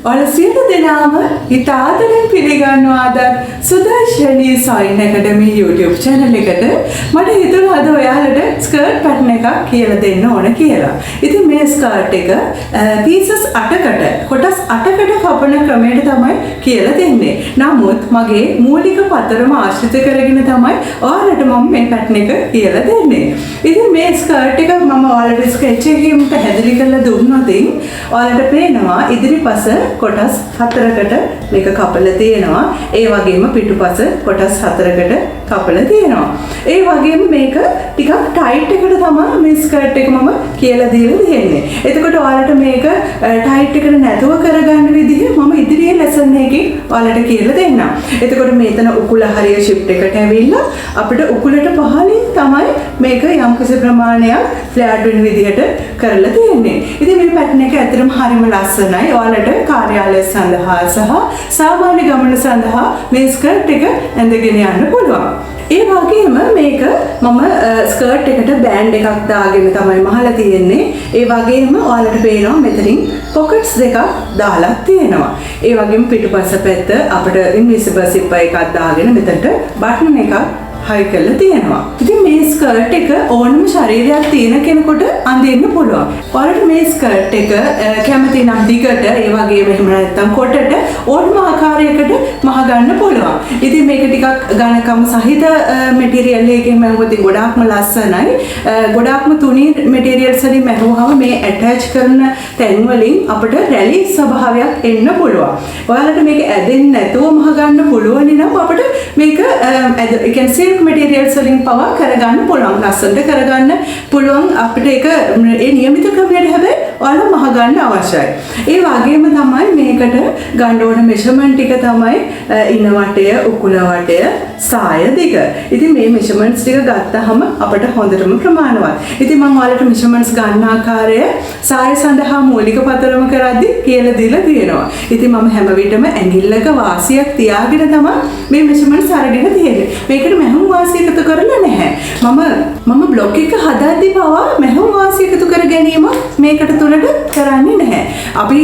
ඔයාලා සියලු දෙනාම ඉතාලෙන් පිළිගන්නවා අද සුදර්ශනී සොයින් ඇකඩමි YouTube channel එකට. මට හිතුණා අද ඔයාලට ස්කර්ට් පැටර්න් එකක් කියලා දෙන්න ඕන කියලා. ඉතින් මේ ස්කර්ට් එක පීසස් 8කට කොටස් 8කට කපන ක්‍රමයට තමයි කියලා දෙන්නේ. නමුත් මගේ මූලික පතරම ආශ්‍රිත කරගෙන තමයි ඔයාලට මම මේ පැටර්න් එක කියලා දෙන්නේ. ඉතින් මේ ස්කර්ට් එක මම ඔයාලට ස්කෙච් එකකින් පැහැදිලි කරලා දුන්නොත් ඔයාලට පේනවා ඉදිරිපස කොටස් 4කට මේක කපලා තියෙනවා. ඒ වගේම පිටුපස කොටස් 4කට කපලා තියෙනවා. ඒ වගේම මේක ටිකක් ටයිට් එකට තමයි මේ ස්කර්ට් එක මම කියලා දීලා තියෙන්නේ. එතකොට ඔයාලට මේක ටයිට් එකට නැතුව කරගන්න විදිහ මම ඉදිරියේ ලෙසන් එකකින් ඔයාලට කියලා දෙන්නම්. එතකොට මෙතන උකුල හරිය ෂිෆ්ට් එකට ඇවිල්ලා අපිට උකුලට පහලින් තමයි මේක යම්කිසි ප්‍රමාණයක් ෆ්ලෑට් වෙන විදිහට කරලා තියෙන්නේ. ඉතින් මේ පැටර්න් එක ඇත්තටම හරිම ලස්සනයි. ඔයාලට කාර්යාලය සඳහා සහ සාමාන්‍ය ගමන සඳහා මේ ස්කර්ට් එක ඇඳගෙන යන්න පුළුවන්. ඒ වගේම මේක මම ස්කර්ට් එකට බෑන්ඩ් එකක් දාගෙන තමයි මහලා තියෙන්නේ. ඒ වගේම ඔයාලට පේනවා මෙතනින් පොකට්ස් දෙකක් දාලා තියෙනවා. ඒ වගේම පිටුපස පැත්ත අපිට ඉන්විසිබල් සිප් එකක් දාගෙන මෙතනට බටන් එකක් හයි කරලා තියෙනවා. ඉතින් මේ ස්කර්ට් එක ඕනම ශරීරයක් තියෙන කෙනෙකුට අඳින්න පුළුවන්. ඔයාලට මේ ස්කර්ට් එක කැමති නම් දිගට ඒ වගේම එහෙම නැත්නම් කොටට ඕනම ආකාරයකට මහ ගන්න පුළුවන්. ඉතින් මේක ටිකක් ඝනකම සහිත මැටීරියල් එකකින් මහුවත් ගොඩාක්ම ලස්සනයි. ගොඩාක්ම තුනී මැටීරියල්ස් වලින් මහුවම මේ ඇටච් කරන තැන් වලින් අපිට රැලි ස්වභාවයක් එන්න පුළුවන්. ඔයාලට මේක ඇදෙන්නේ නැතුව මහ ගන්න පුළුවන් නම් අපිට මේක ඒ කියන්නේ මැටීරියල්ස් වලින් පවා කරගන්න පුළුවන්. ලස්සනට කරගන්න පුළුවන්. අපිට ඒක ඒ නියමිත ක්‍රමයට හැබැයි ඔයාලා මහ ගන්න අවශ්‍යයි. ඒ වගේම තමයි මේකට ගන්න ඕන මෙෂර්මන්ට් ටික තමයි ඉන වටය, උකුල වටය, සාය දිග. ඉතින් මේ මෙෂර්මන්ට්ස් ටික ගත්තාම අපිට හොඳටම ප්‍රමාණවත්. ඉතින් මම ඔයාලට මෙෂර්මන්ට්ස් ගන්න ආකාරය සාය සඳහා මූලික පතරම කරද්දී කියලා දීලා තියෙනවා. ඉතින් මම හැම විටම ඇඟිල්ලක වාසියක් තියාගෙන තමයි මේ මෙෂර්මන්ට්ස් අරගෙන තියෙන්නේ. මේකට මහුම් වාසිය එකතු කරලා නැහැ. මම බ්ලොග් එක හදද්දී පවා මහුම් වාසිය එකතු කර ගැනීම මේකට තුලට කරන්නේ නැහැ. අපි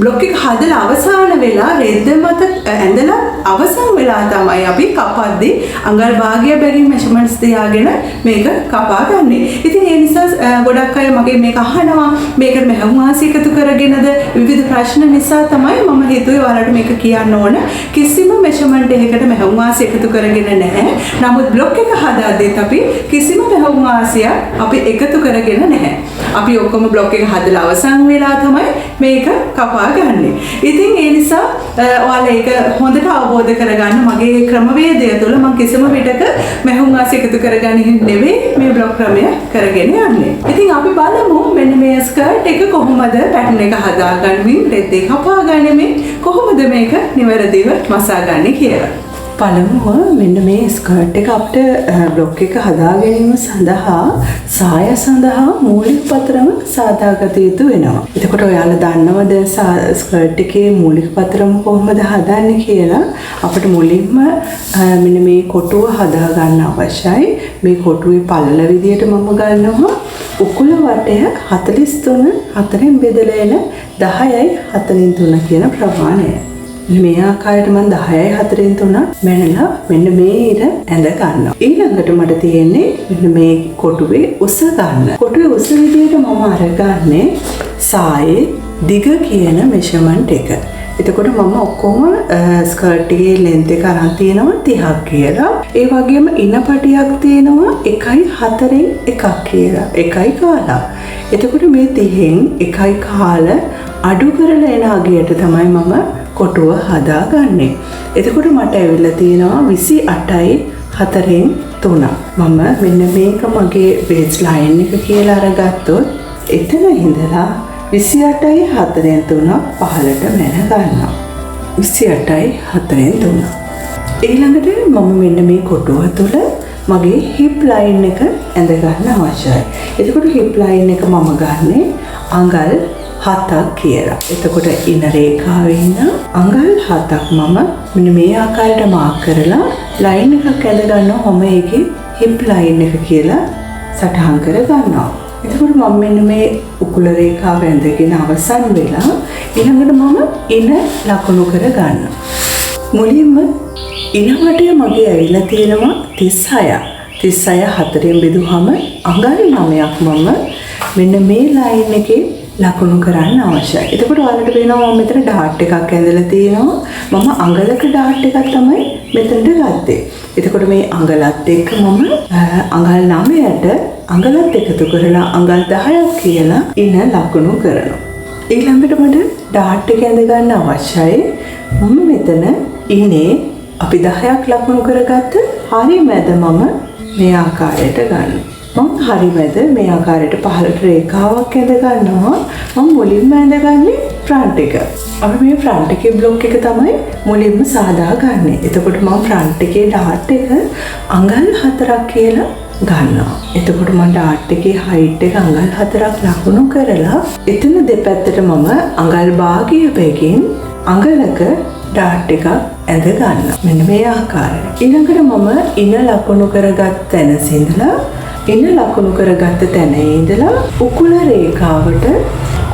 බ්ලොග් එක හදලා අවසාන වෙලා රෙද්ද මත ඇඳලා අවසන් වෙලා තමයි අපි කපද්දී අඟල් භාගය බැගින් මෙෂර්මන්ට්ස් තියාගෙන මේක කපා ගන්නෙ. ඉතින් ඒ නිසා ගොඩක් අය මගේ මේක අහනවා මේකට මහුම් වාසිය එකතු කරගෙනද විවිධ ප්‍රශ්න නිසා තමයි මම හිතුවේ ඔයාලට මේක කියන්න ඕන. කිසිම මෙෂර්මන්ට් එකකට මහුම් වාසිය එකතු කරගෙන නැහැ. නමුත් බ්ලොග් එක හදාද්දිත් අපි කිසිම මහුම් වාසියක් අපි එකතු කරගෙන නැහැ. අපි ඔක්කොම බ්ලොග් එක හදලා අවසන් වෙලා තමයි මේක කපා ගන්නෙ. ඉතින් ඒ නිසා ඔයාලා ඒක හොඳට අවබෝධ කරගන්න මගේ ක්‍රමවේදය තුළ මම කිසිම විටක මහුම් වාසිය එකතු කරගන්නේ නෙවෙයි මේ බ්ලොග් ක්‍රමය කරගෙන යන්නේ. ඉතින් අපි බලමු මෙන්න මේ ස්කර්ට් එක කොහොමද පැටර්න් එක හදාගන්නේ, රෙද්දේ කපා ගන්නේ කොහොමද මේක නිවැරදිව මසාගන්නේ කියලා. පළමුව මෙන්න මේ ස්කර්ට් එක අපිට බ්ලොග් එක හදා ගැනීම සඳහා සාය සඳහා මූලික පතරම සාදාගත යුතු වෙනවා. එතකොට ඔයාලා දන්නවද ස්කර්ට් එකේ මූලික පතරම කොහොමද හදන්නේ කියලා? අපිට මුලින්ම මෙන්න මේ කොටුව හදා ගන්න අවශ්‍යයි. මේ කොටුවේ පළල විදියට මම ගන්නවා උකුල වටය 43 4න් බෙදලා එන 10යි 4/3 කියන ප්‍රමාණය. මේ ආකාරයට මම 10යි 4/3 මැනලා මෙන්න මේ ඉර ඇඳ ගන්නවා. ඊළඟට මට තියෙන්නේ මෙන්න මේ කොටුවේ උස ගන්න. කොටුවේ උස විදියට මම අරගන්නේ සායේ දිග කියන මෙෂර්මන්ට් එක. එතකොට මම ඔක්කොම ස්කර්ට් එකේ ලෙන්ත් එක අරන් තියෙනවා 30ක් කියලා. ඒ වගේම ඉනපටියක් තියෙනවා 1/4 එකක් කියලා. 1යි කාලා. එතකොට මේ 30න් 1යි කාල අඩු කරලා එන අගයට තමයි මම කොටුව හදාගන්නේ. එතකොට මට ඇවිල්ලා තියෙනවා 28.4/3. මම මෙන්න මේක මගේ බේස් ලයින් එක කියලා අරගත්තොත් එතන ඉඳලා 28.4/3 පහළට මැන ගන්නවා. 28.4/3. ඊළඟට මම මෙන්න මේ කොටුව තුළ මගේ හිප් ලයින් එක ඇඳ ගන්න අවශ්‍යයි. එතකොට හිප් ලයින් එක මම ගන්නේ අඟල් 7ක් කියලා. එතකොට ඉන රේඛාවේ ඉන්න අඟල් 7ක් මම මෙන්න මේ ආකාරයට මාක් කරලා ලයින් එකක් ඇඳ ගන්නවා. ඔම ඒකේ හිප් ලයින් එක කියලා සටහන් කර ගන්නවා. එතකොට මම මෙන්න මේ උකුල රේඛාව ඇඳගෙන අවසන් වෙලා ඊළඟට මම ඉන ලකුණු කර ගන්නවා. මුලින්ම ඉන වටය මගේ ඇවිල්ලා තියෙනවා 36. 36 හතරෙන් බෙදුවහම අඟල් 9ක් මම මෙන්න මේ ලයින් එකේ ලකුණු කරන්න අවශ්‍යයි. එතකොට ඔයාලට පේනවා මම මෙතන ඩාට් එකක් ඇඳලා තියෙනවා. මම අඟලක ඩාට් එකක් තමයි මෙතනට ගත්තේ. එතකොට මේ අඟලත් එක්ක මම අඟල් 9ට අඟලත් එකතු කරලා අඟල් 10ක් කියලා ඉන ලකුණු කරනවා. ඊළඟට මට ඩාට් එක ඇඳ ගන්න අවශ්‍යයි. මම මෙතන ඉනේ අපි 10ක් ලකුණු කරගත්ත හරි මැද මම මේ ආකාරයට ගන්නවා. මම හරි මැද මේ ආකාරයට පහළට රේඛාවක් ඇඳ ගන්නවා. මම මුලින්ම ඇඳගන්නේ ෆ්‍රන්ට් එක. අපි මේ ෆ්‍රන්ට් එකේ බ්ලොක් එක තමයි මුලින්ම සාදාගන්නේ. එතකොට මම ෆ්‍රන්ට් එකේ ඩාට් එක අඟල් 4ක් කියලා ගන්නවා. එතකොට මම ඩාට් එකේ හයිට් එක අඟල් 4ක් ලකුණු කරලා එතන දෙපැත්තට මම අඟල් භාගයකින් අඟලක ඩාට් එකක් ඇඳ ගන්නවා. මෙන්න මේ ආකාරයට. ඊළඟට මම ඉන ලකුණු කරගත් තැන සිඳලා ඉන ලකුණු කරගත්ත තැන ඉඳලා උකුල රේඛාවට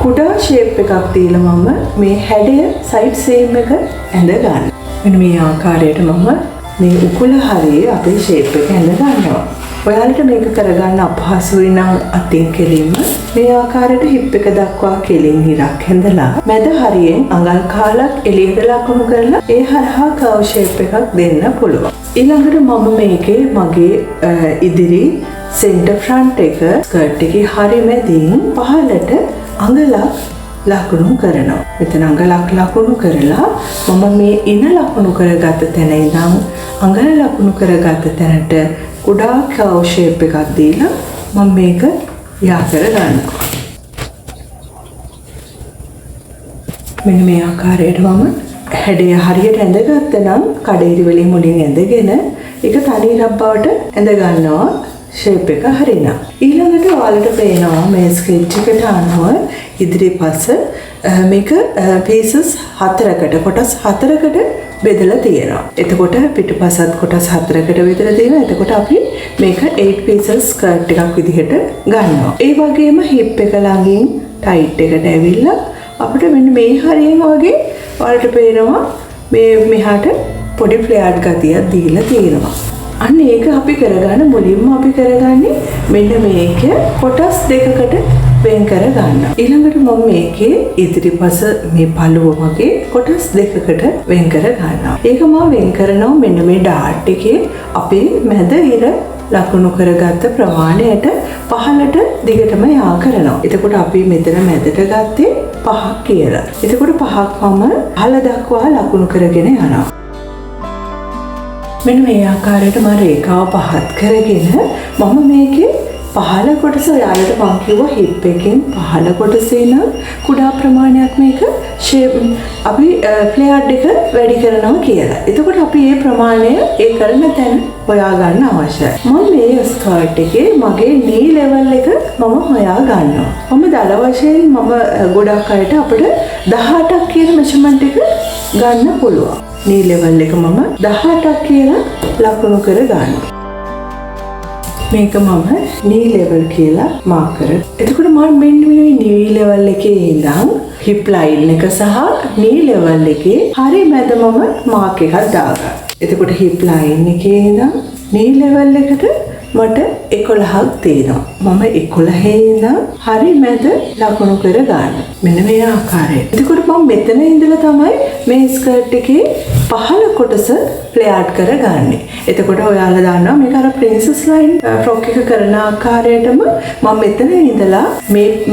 කුඩා ෂේප් එකක් දීලා මම මේ හැඩය සයිඩ් සීම් එක ඇඳ ගන්නවා. මෙන්න මේ ආකාරයට මම මේ උකුල හරියේ අපේ ෂේප් එක ඇඳ ගන්නවා. ඔයාලට මේක කරගන්න අපහසුයි නම් අතින් කෙලින්ම මේ ආකාරයට හිප් එක දක්වා කෙලින් හිරක් ඇඳලා මැද හරියෙන් අඟල් කාලක් එළියට ලකුණු කරලා ඒ හරහා කර්ව් ෂේප් එකක් දෙන්න පුළුවන්. ඊළඟට මම මේකේ මගේ ඉදිරි සෙන්ටර් ෆ්‍රන්ට් එක ස්කර්ට් එකේ හරි මැදින් පහළට අඟලක් ලකුණු කරනවා. මෙතන අඟලක් ලකුණු කරලා මම මේ ඉන ලකුණු කරගත්ත තැන ඉඳන් අඟල ලකුණු කරගත්ත තැනට කුඩා කර්ව් ෂේප් එකක් දීලා මම මේක යා කර ගන්නවා. මෙන්න මේ ආකාරයට මම හැඩය හරියට ඇඳගත්ත නම් කඩේරි වලින් මුලින් ඇඳගෙන ඒක තනියරක් බවට ඇඳ ගන්නවා. ෂේප් එක හරිනම් ඊළඟට ඔයාලට පේනවා මේ ස්කෙච් එකට අනුව ඉදිරිපස මේක පීසස් 4කට කොටස් 4කට බෙදලා තියෙනවා. එතකොට පිටුපසත් කොටස් 4කට බෙදලා තියෙනවා. එතකොට අපි මේක 8 pieces ස්කර්ට් එකක් විදිහට ගන්නවා. ඒ වගේම හිප් එක ළඟින් ටයිට් එකට ඇවිල්ලා අපිට මෙන්න මේ හරියෙන් වගේ ඔයාලට පේනවා මේ මෙහාට පොඩි ෆ්ලෑට් ගතියක් දීලා තියෙනවා. අන්න ඒක අපි කරගන්න මුලින්ම අපි කරගන්නේ මෙන්න මේක කොටස් දෙකකට වෙන් කර ගන්න. ඊළඟට මම මේකේ ඉදිරිපස මේ පළුව වගේ කොටස් දෙකකට වෙන් කර ගන්නවා. ඒක මම වෙන් කරනවා මෙන්න මේ ඩාට් එකේ අපේ මැද ඉර ලකුණු කරගත්ත ප්‍රමාණයට පහළට දිගටම යා කරනවා. එතකොට අපි මෙතන මැදට ගත්තේ 5ක් කියලා. එතකොට 5ක් මම පහළ දක්වා ලකුණු කරගෙන යනවා. මෙන්න මේ ආකාරයට මම රේඛාව පහත් කරගෙන මම මේකේ පහළ කොටස ඔයාලට මම කිව්වා හිප් එකෙන් පහළ කොටසේ නම් කුඩා ප්‍රමාණයක් මේක ෂේප් අපි ෆ්ලෑට් එක වැඩි කරනවා කියලා. එතකොට අපි මේ ප්‍රමාණය ඒ කරන තැන හොයා ගන්න අවශ්‍යයි. මම මේ ස්කර්ට් එකේ මගේ නී ලෙවල් එක මම හොයා ගන්නවා. මම දල වශයෙන් මම ගොඩක් අයට අපිට 18ක් කියන මෙෂර්මන්ට් එක ගන්න පුළුවන්. නී ලෙවල් එක මම 18ක් කියලා ලකුණු කර ගන්නවා. මේක මම නී ලෙවල් කියලා මාක් කරා. එතකොට මම මෙන්න මේ නී ලෙවල් එකේ ඉඳන් හිප් ලයින් එක සහ නී ලෙවල් එකේ හරි මැද මම මාක් එකක් දාගන්නවා. එතකොට හිප් ලයින් එකේ ඉඳන් නී ලෙවල් එකට මට 11ක් තියෙනවා. මම 11 ඉඳන් හරි මැද ලකුණු කර ගන්නවා. මෙන්න මේ ආකාරයට. එතකොට මම මෙතන ඉඳලා තමයි මේ ස්කර්ට් එකේ පහළ කොටස ෆ්ලෑට් කරගන්නේ. එතකොට ඔයාලා දන්නවා මේක අර ප්‍රින්සස් ලයින් ෆ්‍රොක් එක කරන ආකාරයටම මම මෙතන ඉඳලා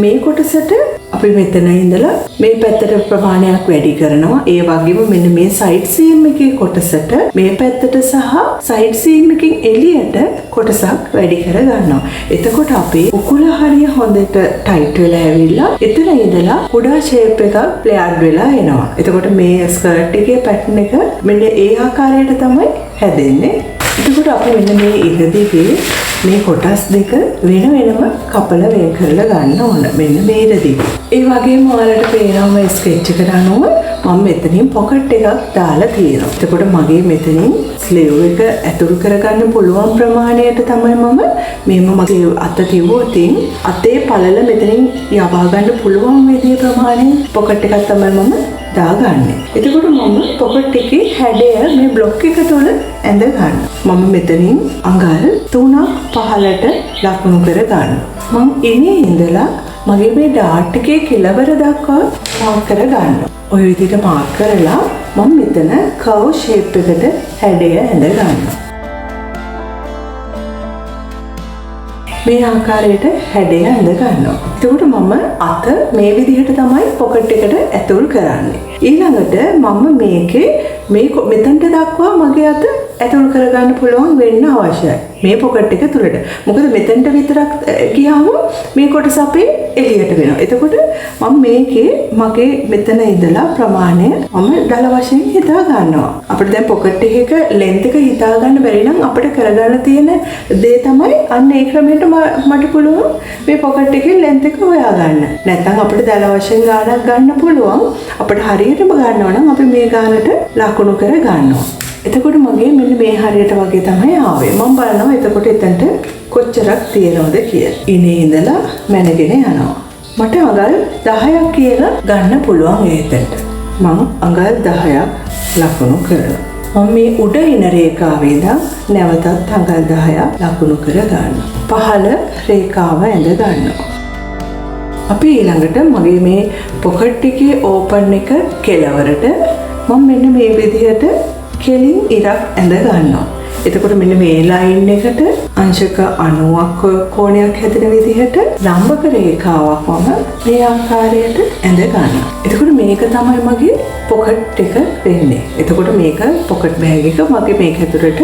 මේ කොටසට අපි මෙතන ඉඳලා මේ පැත්තට ප්‍රමාණයක් වැඩි කරනවා. ඒ වගේම මෙන්න මේ සයිඩ් සීම් එකේ කොටසට මේ පැත්තට සහ සයිඩ් සීම් එකකින් එළියට කොටසක් වැඩි කර ගන්නවා. එතකොට අපේ උකුල හරිය හොඳට ටයිට් වෙලා ඇවිල්ලා එතන ඉඳලා කුඩා ෂේප් එකක් ෆ්ලෑට් වෙලා එනවා. එතකොට මේ ස්කර්ට් එකේ පැටර්න් එක මෙන්න ඒ ආකාරයට තමයි හැදෙන්නේ. එතකොට අපි මෙන්න මේ ඉහදිගේ මේ කොටස් දෙක වෙන වෙනම කපලා වෙන් කරලා ගන්න ඕන. මෙන්න මේ විදිහට. ඒ වගේම ඔයාලට පේනවා ස්කෙච් එකට අනුව මම මෙතනින් පොකට් එකක් දාලා තියෙනවා. එතකොට මගේ මෙතනින් ස්ලීව් එක ඇතුල් කරගන්න පුළුවන් ප්‍රමාණයට තමයි මම මගේ අත තියුවොතින් අතේ පළල මෙතනින් යවා ගන්න පුළුවන් විදිහේ ප්‍රමාණයෙන් පොකට් එකක් තමයි මම දාගන්නේ. එතකොට මම පොකට් එකේ හැඩය මේ බ්ලොක් එක තුළ ඇඳ ගන්න. මම මෙතනින් අඟල් 3ක් 5ට ලකුණු කර ගන්න. මම ඉනේ ඉඳලා මගේ මේ ඩාට් එකේ කෙළවර දක්වා මාක් කර ගන්න. ඔය විදිහට මාක් කරලා මම මෙතන කර්ව් ෂේප් එකට හැඩය ඇඳ ගන්නවා. මේ ආකාරයට හැඩය ඇඳ ගන්නවා. එතකොට මම අත මේ විදිහට තමයි පොකට් එකට ඇතුල් කරන්නේ. ඊළඟට මම මේකේ මෙතනට දක්වා මගේ අත ඇතුල් කරගන්න පුළුවන් වෙන්න අවශ්‍යයි. මේ පොකට් එක තුලට. මොකද මෙතනට විතරක් ගියාම මේ කොටස අපේ එළියට වෙනවා. එතකොට මම මේකේ මගේ මෙතන ඉඳලා ප්‍රමාණය මම දල වශයෙන් හිතා ගන්නවා. අපිට දැන් පොකට් එකක ලෙන්ත් එක හිතා ගන්න බැරි නම් අපිට කරගන්න තියෙන දේ තමයි අන්න ඒ ක්‍රමයට මට පුළුවන් මේ පොකට් එකේ ලෙන්ත් එක හොයාගන්න. නැත්නම් අපිට දල වශයෙන් ගානක් ගන්න පුළුවන්. අපිට හරියටම ගන්නවා නම් අපි මේ ගානට ලකුණු කර ගන්නවා. එතකොට මගේ මෙන්න මේ හරියට වගේ තමයි ආවේ. මම බලනවා එතකොට එතනට කොච්චරක් තියෙනවද කියලා. ඉනේ ඉඳලා මැනගෙන යනවා. මට අඟල් 10ක් කියලා ගන්න පුළුවන් ඒතෙන්ට. මම අඟල් 10ක් ලකුණු කරනවා. මම මේ උඩ ඉන රේඛාවේ ඉඳන් නැවතත් අඟල් 10ක් ලකුණු කර ගන්නවා. පහළ රේඛාව ඇඳ ගන්නවා. අපි ඊළඟට මගේ මේ පොකට් එකේ ඕපන් එක කෙලවරට මම මෙන්න මේ විදිහට කෙලින් ඉරක් ඇඳ ගන්නවා. එතකොට මෙන්න මේ ලයින් එකට අංශක 90ක් කෝණයක් හැදෙන විදිහට ලම්බක රේඛාවක් මම මේ ආකාරයට ඇඳ ගන්නවා. එතකොට මේක තමයි මගේ පොකට් එක වෙන්නේ. එතකොට මේක පොකට් බෑග් එක මගේ මේක ඇතුළට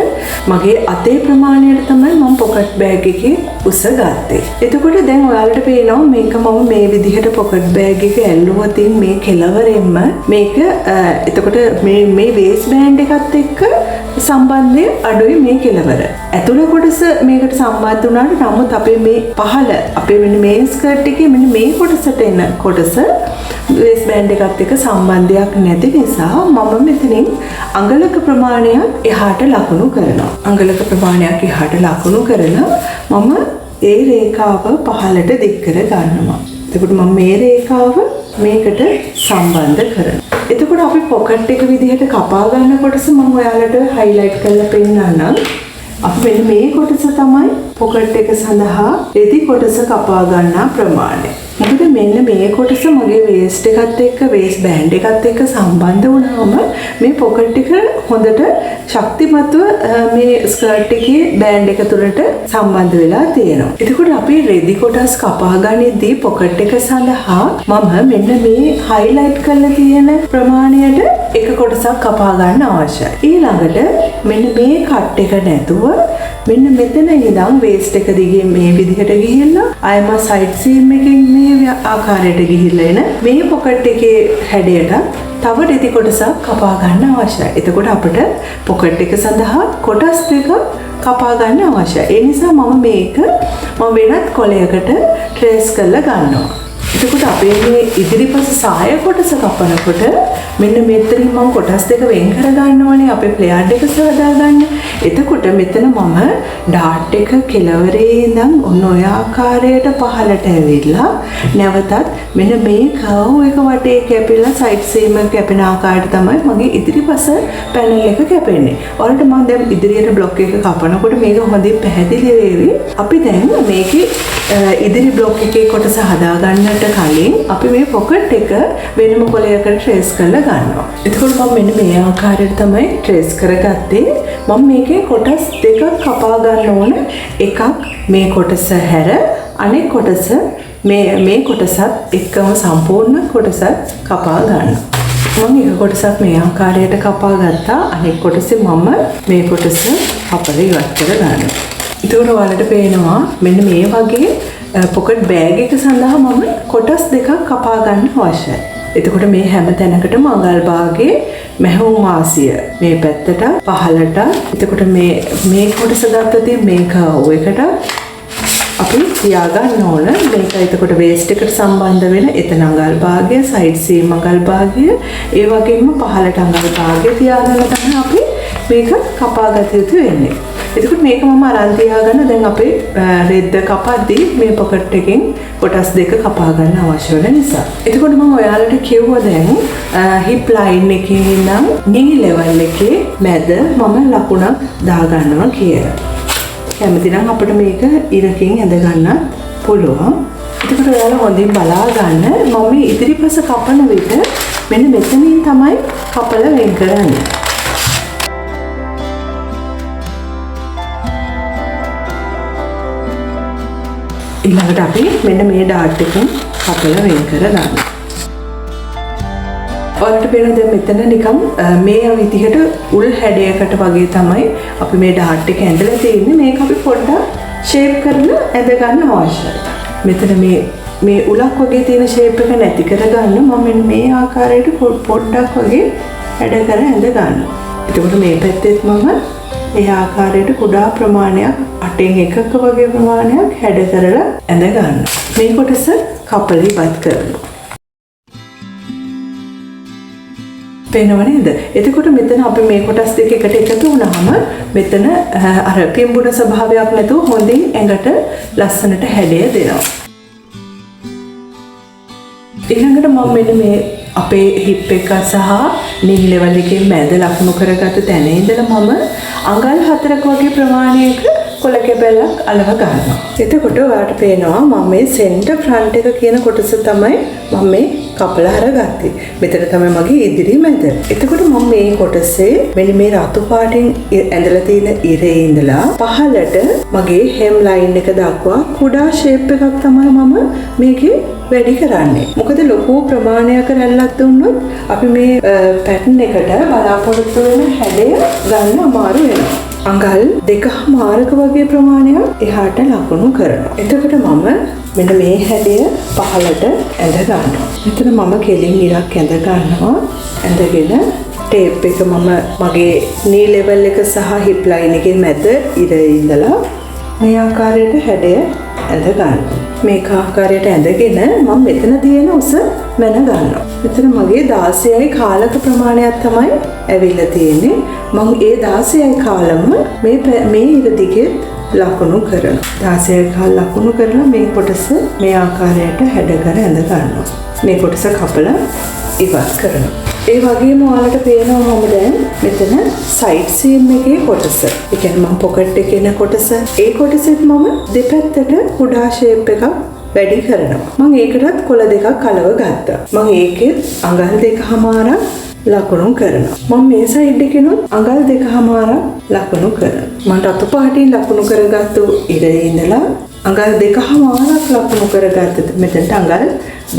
මගේ අතේ ප්‍රමාණයට තමයි මම පොකට් බෑග් එකේ උස ගත්තේ. එතකොට දැන් ඔයාලට පේනවා මේක මම මේ විදිහට පොකට් බෑග් එක ඇල්ලුවතින් මේ කෙලවරෙන්ම මේක එතකොට මේ වේස් බෑන්ඩ් එකත් එක්ක සම්බන්ධය අඩුයි මේ කෙලවර. ඇතුළ කොටස මේකට සම්බන්ධ වුණාට නමුත් අපේ මේ පහළ අපේ මෙන්න මේ ස්කර්ට් එකේ මෙන්න මේ කොටසට එන කොටස වේස් බෑන්ඩ් එකත් එක්ක සම්බන්ධයක් නැති නිසා මම මෙතනින් අඟලක ප්‍රමාණයක් එහාට ලකුණු කරනවා. අඟලක ප්‍රමාණයක් එහාට ලකුණු කරලා මම ඒ රේඛාව පහළට දික් කර ගන්නවා. එතකොට මම මේ රේඛාව මේකට සම්බන්ධ කරනවා. එතකොට අපි පොකට් එක විදිහට කපා ගන්න කොටස මම ඔයාලට හයිලයිට් කරලා පෙන්නන්නම්. අපි මෙන්න මේ කොටස තමයි පොකට් එක සඳහා රෙදි කොටස කපා ගන්නා ප්‍රමාණය. මොකද මෙන්න මේ කොටස මගේ වේස්ට් එකත් එක්ක වේස්ට් බෑන්ඩ් එකත් එක්ක සම්බන්ධ වුණාම මේ පොකට් එක හොඳට ශක්තිමත්ව මේ ස්කර්ට් එකේ බෑන්ඩ් එක තුලට සම්බන්ධ වෙලා තියෙනවා. එතකොට අපි රෙදි කොටස් කපා ගනිද්දී පොකට් එක සඳහා මම මෙන්න මේ හයිලයිට් කරලා තියෙන ප්‍රමාණයට එක කොටසක් කපා ගන්න අවශ්‍යයි. ඊළඟට මෙන්න මේ කට් එක නැතුව මෙන්න මෙතන ඉඳන් වේස්ට් එක දිගේ මේ විදිහට ගිහිල්ලා ආයම සයිඩ් සීම් එකකින් මේ ආකාරයට ගිහිල්ලා එන මේ පොකට් එකේ හැඩයට තව රෙදි කොටසක් කපා ගන්න අවශ්‍යයි. එතකොට අපිට පොකට් එක සඳහා කොටස් දෙක කපා ගන්න අවශ්‍යයි. ඒ නිසා මම මේක වෙනත් කොලයකට ට්‍රේස් කරලා ගන්නවා. එතකොට අපේ මේ ඉදිරිපස සාය කොටස කපනකොට මෙන්න මෙතනින් මම කොටස් දෙක වෙන් කර ගන්නවනේ අපේ ප්ලේයර් එක සාදා ගන්න. එතකොට මෙතන මම ඩාට් එක කෙලවරේ ඉඳන් ඔන්න ඔය ආකාරයට පහළට ඇවිල්ලා නැවතත් මෙන්න මේ කර්ව් එක වටේ කැපිලා සයිඩ් සීම් එක කැපෙන ආකාරයට තමයි මගේ ඉදිරිපස පැනල් එක කැපෙන්නේ. ඔයාලට මම දැන් ඉදිරියට බ්ලොක් එක කපනකොට මේක හොඳින් පැහැදිලි වෙවි. අපි දැන් මේකේ ඉදිරි බ්ලොක් එකේ කොටස හදා ගන්නට කලින් අපි මේ පොකට් එක වෙනම කොලයකට ට්‍රේස් කරලා ගන්නවා. එතකොට මම මෙන්න මේ ආකාරයට තමයි ට්‍රේස් කරගත්තේ. මම මේකේ කොටස් දෙකක් කපා ගන්න ඕන. එකක් මේ කොටස හැර අනෙක් කොටස මේ කොටසත් එක්කම සම්පූර්ණ කොටසත් කපා ගන්නවා. මම එක කොටසක් මේ ආකාරයට කපා ගත්තා. අනෙක් කොටසේ මම මේ කොටස කපලා ඉවත් කර ගන්නවා. එතකොට ඔයාලට පේනවා මෙන්න මේ වගේ පොකට් බෑග් එක සඳහා මම කොටස් දෙකක් කපා ගන්න අවශ්‍යයි. එතකොට මේ හැම තැනකටම අඟල් භාගයේ මැහුම් වාසිය මේ පැත්තට පහළට. එතකොට මේ කොටස ගත්තොත් මේ කර්ව් එකට අපි තියාගන්න ඕන. මේක එතකොට වේස්ට් එකට සම්බන්ධ වෙන එතන අඟල් භාගය, සයිඩ් සීම් අඟල් භාගය, ඒ වගේම පහළට අඟල් භාගය තියාගන්න තමයි අපි මේක කපා ගත යුතු වෙන්නේ. එතකොට මේක මම අරන් තියාගන්න දැන් අපේ රෙද්ද කපද්දී මේ පොකට් එකෙන් කොටස් දෙක කපා ගන්න අවශ්‍ය වෙන නිසා. එතකොට මම ඔයාලට කිව්වා දැන් හිප් ලයින් එකේ ඉඳන් knee level එකේ මැද මම ලකුණක් දාගන්නවා කියලා. කැමති නම් අපිට මේක ඉරකින් ඇඳ ගන්නත් පුළුවන්. එතකොට ඔයාලා හොඳින් බලා ගන්න. මම මේ ඉදිරිපස කපන විට මෙන්න මෙතනින් තමයි කපල වෙන් කරන්නේ. ඊළඟට අපි මෙන්න මේ ඩාට් එකෙන් කපලා වෙන් කර ගන්න. ඔයාලට පේනවා දැන් මෙතන නිකන් මේ විදිහට උල් හැඩයකට වගේ තමයි අපි මේ ඩාට් එක ඇඳලා තියෙන්නේ. මේක අපි පොඩ්ඩක් ෂේප් කරලා ඇඳ ගන්න අවශ්‍යයි. මෙතන මේ උලක් වගේ තියෙන ෂේප් එක නැති කරගන්න මම මෙන්න මේ ආකාරයට පොඩ්ඩක් වගේ හැඩ කර ඇඳ ගන්නවා. එතකොට මේ පැත්තෙත් මම ඒ ආකාරයට කුඩා ප්‍රමාණයක් 8න් 1ක වගේ ප්‍රමාණයක් හැඩ කරලා ඇඳ ගන්න. මේ කොටස කපලා ඉවත් කරනවා. පේනව නේද? එතකොට මෙතන අපි මේ කොටස් දෙක එකට එකතු වුණාම මෙතන අර පිඹුන ස්වභාවයක් නැතුව හොඳින් ඇඟට ලස්සනට හැඩය දෙනවා. ඊළඟට මම මෙන්න මේ අපේ හිප් එක සහ knee level එකේ මැද ලකුණු කරගත්ත තැන ඉඳලා මම අඟල් 4ක වගේ ප්‍රමාණයක කොළ කැබැල්ලක් අලව ගන්නවා. එතකොට ඔයාලට පේනවා මම මේ සෙන්ටර් ෆ්‍රන්ට් එක කියන කොටස තමයි මම මේ කපලා අරගත්තේ. මෙතන තමයි මගේ ඉදිරි මැද. එතකොට මම මේ කොටසේ මෙන්න මේ රතු පාටින් ඇඳලා තියෙන ඉරේ ඉඳලා පහළට මගේ හෙම් ලයින් එක දක්වා කුඩා ෂේප් එකක් තමයි මම මේකේ වැඩි කරන්නේ. මොකද ලොකු ප්‍රමාණයක රැල්ලක් දුන්නොත් අපි මේ පැටර්න් එකට බලාපොරොත්තු වෙන හැඩය ගන්න අමාරු වෙනවා. අඟල් 2.5ක වගේ ප්‍රමාණයක් එහාට ලකුණු කරනවා. එතකොට මම මෙන්න මේ හැඩය පහළට ඇඳ ගන්නවා. මෙතන මම කෙලින් ඉරක් ඇඳ ගන්නවා. ඇඳගෙන ටේප් එක මම මගේ knee level එක සහ hip line එකේ මැද ඉරේ ඉඳලා මේ ආකාරයට හැඩය ඇඳ ගන්නවා. මේක ආකාරයට ඇඳගෙන මම මෙතන තියෙන උස මැන ගන්නවා. මෙතන මගේ 16යි කාලක ප්‍රමාණයක් තමයි ඇවිල්ලා තියෙන්නේ. මම ඒ 16යි කාලම මේ ඉර දිගේ ලකුණු කරනවා. 16යි කාල ලකුණු කරලා මේ කොටස මේ ආකාරයට හැඩ කර ඇඳ ගන්නවා. මේ කොටස කපලා ඉවත් කරනවා. ඒ වගේම ඔයාලට පේනවා මම දැන් මෙතන සයිඩ් සීම් එකේ කොටස. ඒ කියන්නේ මම පොකට් එකේ ඉන කොටස. ඒ කොටසෙත් මම දෙපැත්තට කුඩා ෂේප් එකක් වැඩි කරනවා. මම ඒකටත් කොළ දෙකක් අලව ගත්තා. මම ඒකෙත් අඟල් 2.5ක් ලකුණු කරනවා. මම මේ සයිඩ් එකේනොත් අඟල් 2.5ක් ලකුණු කරනවා. මම රතු පාටින් ලකුණු කරගත්තු ඉරේ ඉඳලා අඟල් 2.5ක් ලකුණු කරගත්තද මෙතනට අඟල්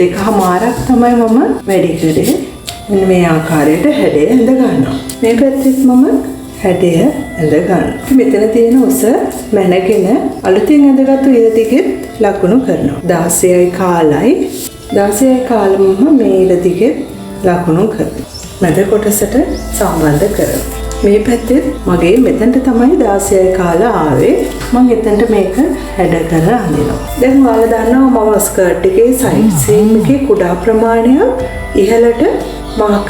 2.5ක් තමයි මම වැඩි කරේ. මෙන්න මේ ආකාරයට හැඩය ඇඳ ගන්නවා. මේ පැත්තෙත් මම හැඩය ඇඳ ගන්නවා. මෙතන තියෙන උස මැනගෙන අලුතින් ඇඳගත්තු ඉර දිගෙත් ලකුණු කරනවා. 16යි කාලයි 16යි කාලෙම මේ ඉර දිගෙත් ලකුණු කරනවා. මැද කොටසට සම්බන්ධ කරනවා. මේ පැත්තෙත් මගේ මෙතනට තමයි 16යි කාල ආවේ. මම එතනට මේක හැඩ කරලා අඳිනවා. දැන් ඔයාලා දන්නවා මම ස්කර්ට් එකේ සයිඩ් සීම් එකේ කුඩා ප්‍රමාණයක් ඉහළට මාක්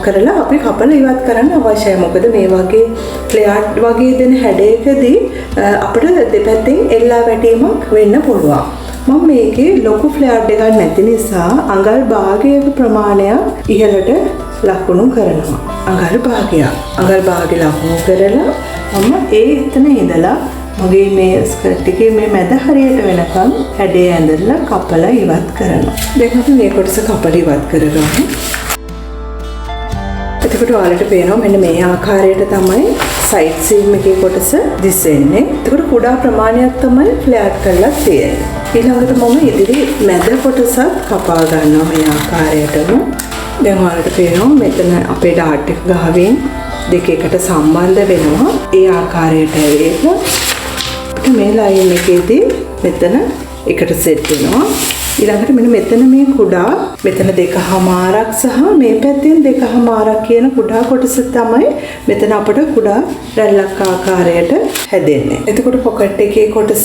කරලා අපි කපලා ඉවත් කරන්න අවශ්‍යයි. මොකද මේ වගේ ෆ්ලෙයාර් වගේ දෙන හැඩයකදී අපිට දෙපැත්තෙන් එල්ලා වැටීමක් වෙන්න පුළුවන්. මම මේකේ ලොකු ෆ්ලෙයාර් එකක් නැති නිසා අඟල් භාගයක ප්‍රමාණයක් ඉහළට ලකුණු කරනවා. අඟල් භාගය ලකුණු කරලා මම එතන ඉඳලා මගේ මේ ස්කර්ට් එකේ මේ මැද හරියට වෙනකන් හැඩය ඇඳලා කපලා ඉවත් කරනවා. දැන් අපි මේ කොටස කපලා ඉවත් කරගමු. එතකොට ඔයාලට පේනවා මෙන්න මේ ආකාරයට තමයි සයිඩ් සීම් එකේ කොටස දිස්සෙන්නේ. එතකොට කුඩා ප්‍රමාණයක් තමයි ෆ්ලෑට් කරලා තියෙන්නේ. ඊළඟට මම ඉදිරි මැද කොටසත් කපා ගන්නවා මේ ආකාරයටම. දැන් ඔයාලට පේනවා මෙතන අපේ ඩාට් එක ගහමින් දෙක එකට සම්බන්ධ වෙනවා. ඒ ආකාරයට ඇවිල්ලා මේ ලයින් එකේදී මෙතන එකට සෙට් වෙනවා. ඊළඟට මෙන්න මෙතන මේ කුඩා මෙතන 2.5ක් සහ මේ පැත්තෙන් 2.5ක් කියන කුඩා කොටස තමයි මෙතන අපිට කුඩා රැල්ලක් ආකාරයට හැදෙන්නේ. එතකොට පොකට් එකේ කොටස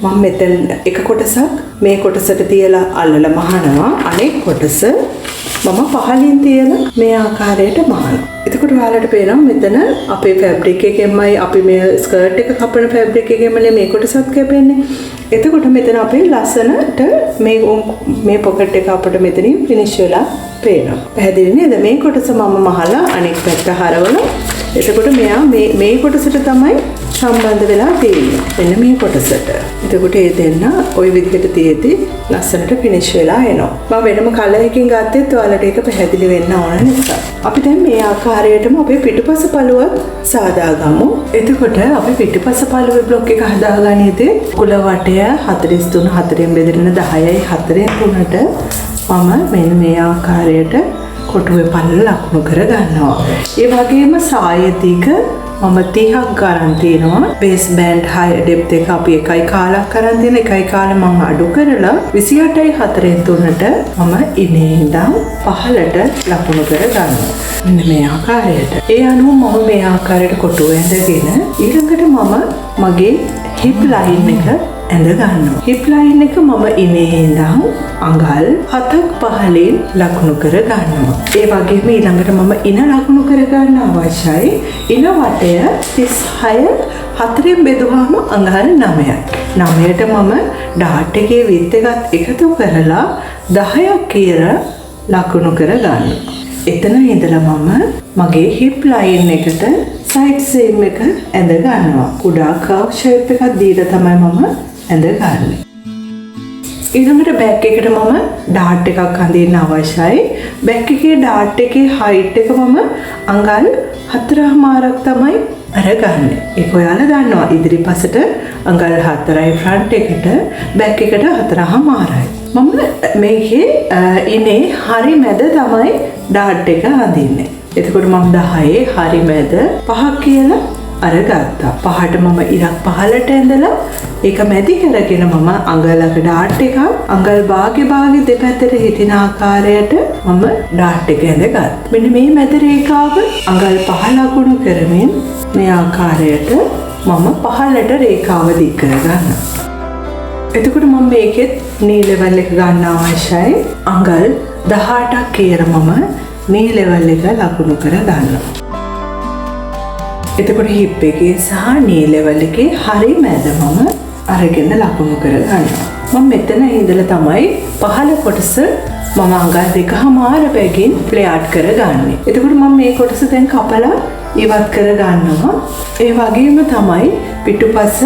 මම මෙතන එක කොටසක් මේ කොටසට තියලා අල්ලලා මහනවා. අනෙක් කොටස මම පහලින් තියලා මේ ආකාරයට මහනවා. එතකොට ඔයාලට පේනවා මෙතන අපේ ෆැබ්‍රික් එකෙන්මයි අපි මේ ස්කර්ට් එක කපන ෆැබ්‍රික් එකෙන්මනේ මේ කොටසත් කැපෙන්නේ. එතකොට මෙතන අපේ ලස්සනට මේ පොකට් එක අපිට මෙතනින් ෆිනිෂ් වෙලා පේනවා. පැහැදිලි නේද? මේ කොටස මම මහලා අනෙක් පැත්ත හරවලා එතකොට මෙයා මේ කොටසට තමයි සම්බන්ධ වෙලා තියෙන්නේ. මෙන්න මේ කොටසට. එතකොට ඒ දෙන්න ওই විදිහට තියෙද්දි ලස්සනට ෆිනිෂ් වෙලා එනවා. මම වෙනම කලර් එකකින් ගත්තෙත් ඔයාලට ඒක පැහැදිලි වෙන්න ඕන නිසා. අපි දැන් මේ ආකාරයටම අපේ පිටුපස පළුව සාදාගමු. එතකොට අපි පිටුපස පළුවේ බ්ලොක් එක හදාගන්නේදී කුල වටය 43 4ෙන් බෙදෙන 10යි 4ෙන් 3ට මම මෙන්න මේ ආකාරයට කොටුවේ පළල ලකුණු කර ගන්නවා. ඒ වගේම සාය දිග මම 30ක් ගන්න තියෙනවා. බේස් බෑන්ඩ් හයි ඩෙප්ත් එක අපි එකයි කාලක් කරන් තියෙන එකයි කාලේ මම අඩු කරලා 28යි 4ෙන් 3ට මම ඉනේ ඉඳන් පහළට ලකුණු කර ගන්නවා. මෙන්න මේ ආකාරයට. ඒ අනුව මම මේ ආකාරයට කොටුව ඇඳගෙන ඊළඟට මම මගේ හිප් ලයින් එක ඇඳ ගන්නවා. හිප් ලයින් එක මම ඉනේ ඉඳන් අඟල් 7ක් පහලින් ලකුණු කර ගන්නවා. ඒ වගේම ඊළඟට මම ඉන ලකුණු කර ගන්න අවශ්‍යයි. ඉන වටය 36 4ෙන් බෙදුවාම අඟල් 9යි. 9ට මම ඩාට් එකේ විත් එකත් එකතු කරලා 10ක් කියලා ලකුණු කර ගන්නවා. එතන ඉඳලා මම මගේ හිප් ලයින් එකට සයිඩ් සීම් එක ඇඳ ගන්නවා. කුඩා කර්ව් ෂේප් එකක් දීලා තමයි මම ඇඳ ගන්න. ඊළඟට බෑක් එකට මම ඩාට් එකක් අඳින්න අවශ්‍යයි. බෑක් එකේ ඩාට් එකේ හයිට් එක මම අඟල් 4.5ක් තමයි අරගන්නේ. ඒක ඔයාලා දන්නවා. ඉදිරිපසට අඟල් 4යි ෆ්‍රන්ට් එකට බෑක් එකට 4.5යි. මම මේකේ ඉනේ හරි මැද තමයි ඩාට් එක අඳින්නේ. එතකොට මම 10 හරි මැද 5ක් කියලා අරගත්තා. පහට මම ඉරක් පහලට ඇඳලා ඒක මැදි කරගෙන මම අඟලක ඩාට් එකක් අඟල් භාගේ දෙපැත්තට හිටින ආකාරයට මම ඩාට් එක ඇඳගත්තා. මෙන්න මේ මැද රේඛාව අඟල් 5 ලකුණු කරමින් මේ ආකාරයට මම පහලට රේඛාව දික් කරගන්නවා. එතකොට මම මේකෙත් නී ලෙවල් එක ගන්න අවශ්‍යයි. අඟල් 18ක් කියලා මම නී ලෙවල් එක ලකුණු කර ගන්නවා. එතකොට හිප් එකේ සහ නී ලෙවල් එකේ හරි මැද මම අරගෙන ලකුණු කර ගන්නවා. මම මෙතන ඉඳලා තමයි පහළ කොටස මම අඟල් 2.5 බැගින් ප්ලේට් කරගන්නේ. එතකොට මම මේ කොටස දැන් කපලා ඉවත් කර ගන්නවා. ඒ වගේම තමයි පිටුපස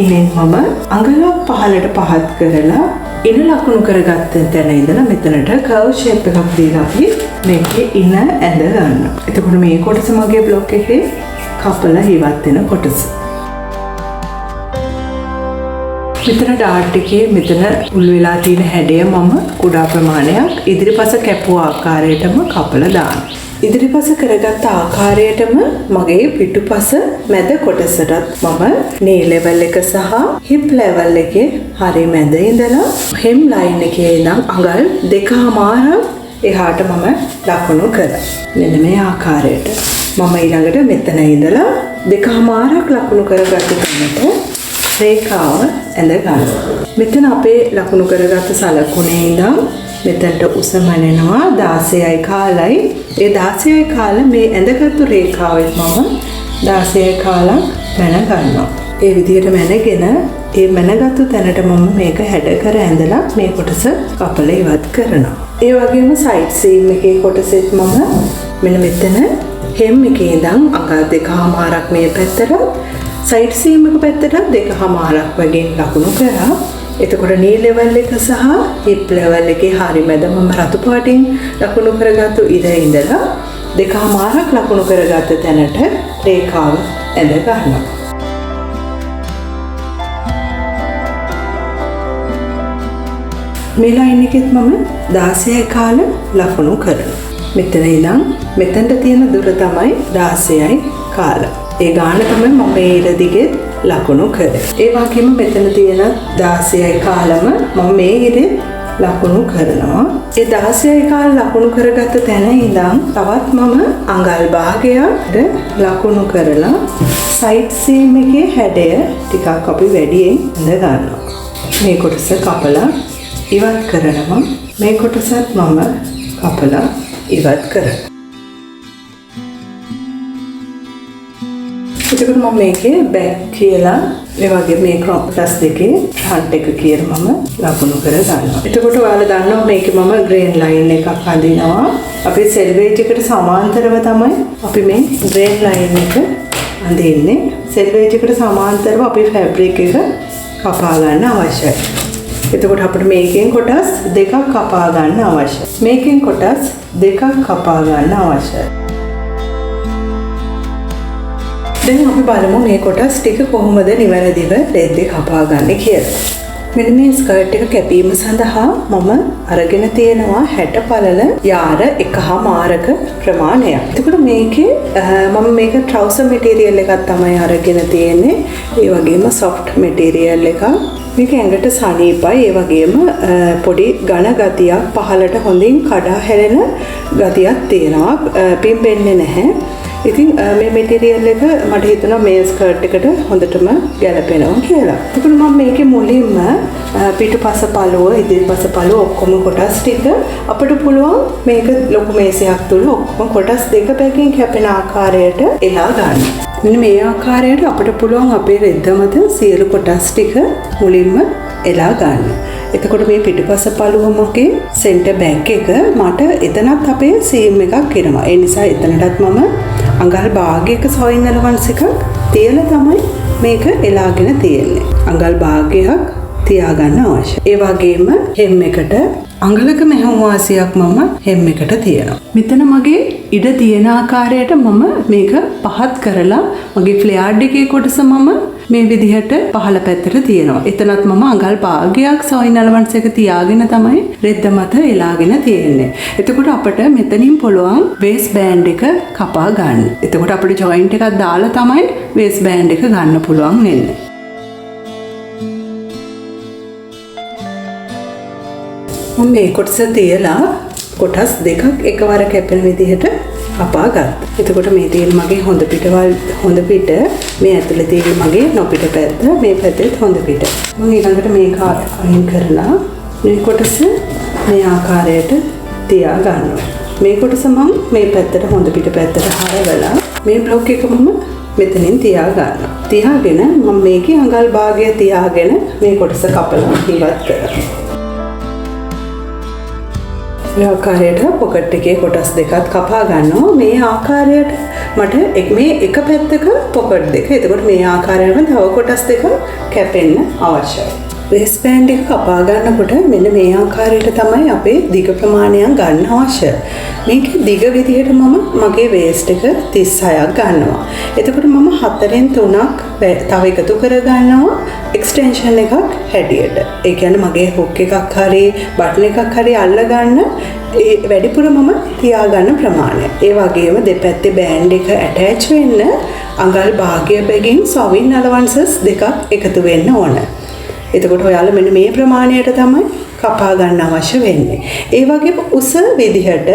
ඉනෙන් මම අඟලක් පහළට පහත් කරලා ඉන ලකුණු කරගත්ත තැන ඉඳලා මෙතනට කර්ව් ෂේප් එකක් දීලා අපි මේකේ ඉන ඇඳ ගන්නවා. එතකොට මේ කොටස මගේ බ්ලොක් එකේ කපලා ඉවත් වෙන කොටස. මෙතන ඩාට් එකේ මෙතන උල් වෙලා තියෙන හැඩය මම කුඩා ප්‍රමාණයක් ඉදිරිපස කැපුව ආකාරයටම කපලා දානවා. ඉදිරිපස කරගත්ත ආකාරයටම මගේ පිටුපස මැද කොටසටත් මම නී ලෙවල් එක සහ හිප් ලෙවල් එකේ හරිය මැද ඉඳලා හෙම් ලයින් එකේ ඉඳන් අඟල් 2.5 එහාට මම ලකුණු කරා. මෙන්න මේ ආකාරයට. මම ඊළඟට මෙතන ඉඳලා 2.5ක් ලකුණු කරගත්ත තැනට රේඛාව ඇඳ ගන්නවා. මෙතන අපේ ලකුණු කරගත්ත සලකුණේ ඉඳන් මෙතනට උස මැනෙනවා 16යි කාලයි. ඒ 16යි කාල මේ ඇඳගත්තු රේඛාවෙත් මම 16යි කාලක් මැන ගන්නවා. ඒ විදිහට මැනගෙන ඒ මැනගත්තු තැනට මම මේක හැඩ කර ඇඳලා මේ කොටස කපලා ඉවත් කරනවා. ඒ වගේම සයිඩ් සීම් එකේ කොටසෙත් මම මෙන්න මෙතන හෙම් එකේ ඉඳන් අඟල් 2.5ක් මේ පැත්තට සයිඩ් සීම් එක පැත්තට 2.5ක් වගේ ලකුණු කරා. එතකොට නී ලෙවල් එක සහ හිප් ලෙවල් එකේ හරිය මැද මම රතු පාටින් ලකුණු කරගත්තු ඉර ඉඳලා 2.5ක් ලකුණු කරගත්ත තැනට රේඛාව ඇඳ ගන්නවා. මේ ලයින් එකෙත් මම 16යි කාල ලකුණු කරනවා. මෙතන ඉඳන් මෙතනට තියෙන දුර තමයි 16යි කාල. ඒ ගාන තමයි මම මේ ඉර දිගේ ලකුණු කරේ. ඒ වගේම මෙතන තියෙන 16යි කාලම මම මේ ඉරේ ලකුණු කරනවා. ඒ 16 කාල ලකුණු කරගත්ත තැන ඉඳන් තවත් මම අඟල් භාගයට ලකුණු කරලා සයිඩ් සීම් එකේ හැඩය ටිකක් අපි වැඩියෙන් ඉඳ ගන්නවා. මේ කොටස කපලා ඉවත් කරනවා. මේ කොටසත් මම කපලා ඉවත් කරනවා. එතකොට මම මේකේ බෑක් කියලා ඒ වගේ මේ කොටස් දෙකේ ෆ්‍රන්ට් එක කියලා මම ලකුණු කර ගන්නවා. එතකොට ඔයාලා දන්නවා මේකේ මම ග්‍රේන් ලයින් එකක් අඳිනවා. අපි සෙල්වේජ් එකට සමාන්තරව තමයි අපි මේ ග්‍රේන් ලයින් එක අඳින්නේ. සෙල්වේජ් එකට සමාන්තරව අපි ෆැබ්‍රික් එක කපා ගන්න අවශ්‍යයි. එතකොට අපිට මේකෙන් කොටස් දෙකක් කපා ගන්න අවශ්‍යයි. මේකෙන් කොටස් දෙකක් කපා ගන්න අවශ්‍යයි. දැන් අපි බලමු මේ කොටස් ටික කොහොමද නිවැරදිව රෙද්දේ කපා ගන්න කියලා. මෙන්න මේ ස්කර්ට් එක කැපීම සඳහා මම අරගෙන තියෙනවා 60 පළල යාර 1.5 ප්‍රමාණයක්. එතකොට මේකේ මම මේක ට්‍රවුසර් මැටීරියල් එකක් තමයි අරගෙන තියෙන්නේ. ඒ වගේම සොෆ්ට් මැටීරියල් එකක්. මේක ඇඟට සනීපයි. ඒ වගේම පොඩි ඝන ගතියක් පහළට හොඳින් කඩා හැලෙන ගතියක් තියෙනවා. පිම්බෙන්නේ නැහැ. ඉතින් මේ මැටීරියල් එක මට හිතුණා මේ ස්කර්ට් එකට හොඳටම ගැලපෙනවා කියලා. ඒකන මම මේකේ මුලින්ම පිටුපස පළුව, ඉදිරිපස පළුව ඔක්කොම කොටස් ටික අපිට පුළුවන් මේක ලොකු මේසයක් තුල ඔක්කොම කොටස් දෙක පැකින් කැපෙන ආකාරයට එලා ගන්න. මෙන්න මේ ආකාරයට අපිට පුළුවන් අපේ රෙද්ද මත සියලු කොටස් ටික මුලින්ම එලා ගන්න. එතකොට මේ පිටුපස පළුවමගේ සෙන්ටර් බෑක් එක මට එතනත් අපේ සීම් එකක් එනවා. ඒ නිසා එතනටත් මම අඟල් භාගයක සොයින් ඇලවන්ස් එකක් තියලා තමයි මේක එලාගෙන තියෙන්නේ. අඟල් භාගයක් තියාගන්න අවශ්‍යයි. ඒ වගේම හෙම් එකට අඟලක මෙහෙම වාසියක් මම හෙම් එකට තියනවා. මෙතන මගේ ඉඩ තියෙන ආකාරයට මම මේක පහත් කරලා මගේ ෆ්ලෙයාර්ඩ් එකේ කොටස මම මේ විදිහට පහළ පැත්තට තියෙනවා. එතනත් මම අඟල් භාගයක් සොයින් ඇලවන්ස් එක තියාගෙන තමයි රෙද්ද මත එලාගෙන තියෙන්නේ. එතකොට අපිට මෙතනින් පුළුවන් වේස් බෑන්ඩ් එක කපා ගන්න. එතකොට අපිට ජොයින්ට් එකක් දාලා තමයි වේස් බෑන්ඩ් එක ගන්න පුළුවන් වෙන්නේ. මම මේ කොටස තියලා කොටස් දෙකක් එකවර කැපෙන විදිහට කපා ගත්තා. එතකොට මේ තියෙන මගේ හොඳ පිට මේ ඇතුලේ තියෙන මගේ නොපිට පැත්ත මේ පැත්තේ හොඳ පිට. මම ඊළඟට මේක අයින් කරලා මේ කොටස මේ ආකාරයට තියා ගන්නවා. මේ කොටස මම මේ පැත්තට හොඳ පිට පැත්තට හරවලා මේ බ්ලොක් එක මම මෙතනින් තියා ගන්නවා. තියාගෙන මම මේකේ අඟල් භාගය තියාගෙන මේ කොටස කපලා ඉවත් කරනවා. මේ ආකාරයට පොකට් එකේ කොටස් දෙකක් කපා ගන්නවා. මේ ආකාරයට මට මේ එක පැත්තක පොකට් දෙක. එතකොට මේ ආකාරයෙන්ම තව කොටස් දෙක කැපෙන්න අවශ්‍යයි. වේස් බෑන්ඩ් එක කපා ගන්නකොට මෙන්න මේ ආකාරයට තමයි අපේ දිග ප්‍රමාණයක් ගන්න අවශ්‍ය. මේකේ දිග විදිහට මම මගේ වේස්ට් එක 36ක් ගන්නවා. එතකොට මම 4න් 3ක් තව එකතු කර ගන්නවා එක්ස්ටෙන්ෂන් එකක් හැටියට. ඒ කියන්නේ මගේ හුක් එකක් හරි බටන් එකක් හරි අල්ල ගන්න ඒ වැඩිපුර මම තියාගන්න ප්‍රමාණය. ඒ වගේම දෙපැත්තේ බෑන්ඩ් එක ඇටච් වෙන්න අඟල් භාගය බැගින් සොයින් ඇලවන්සස් දෙකක් එකතු වෙන්න ඕන. එතකොට ඔයාලා මෙන්න මේ ප්‍රමාණයට තමයි කපා ගන්න අවශ්‍ය වෙන්නේ. ඒ වගේම උස විදිහට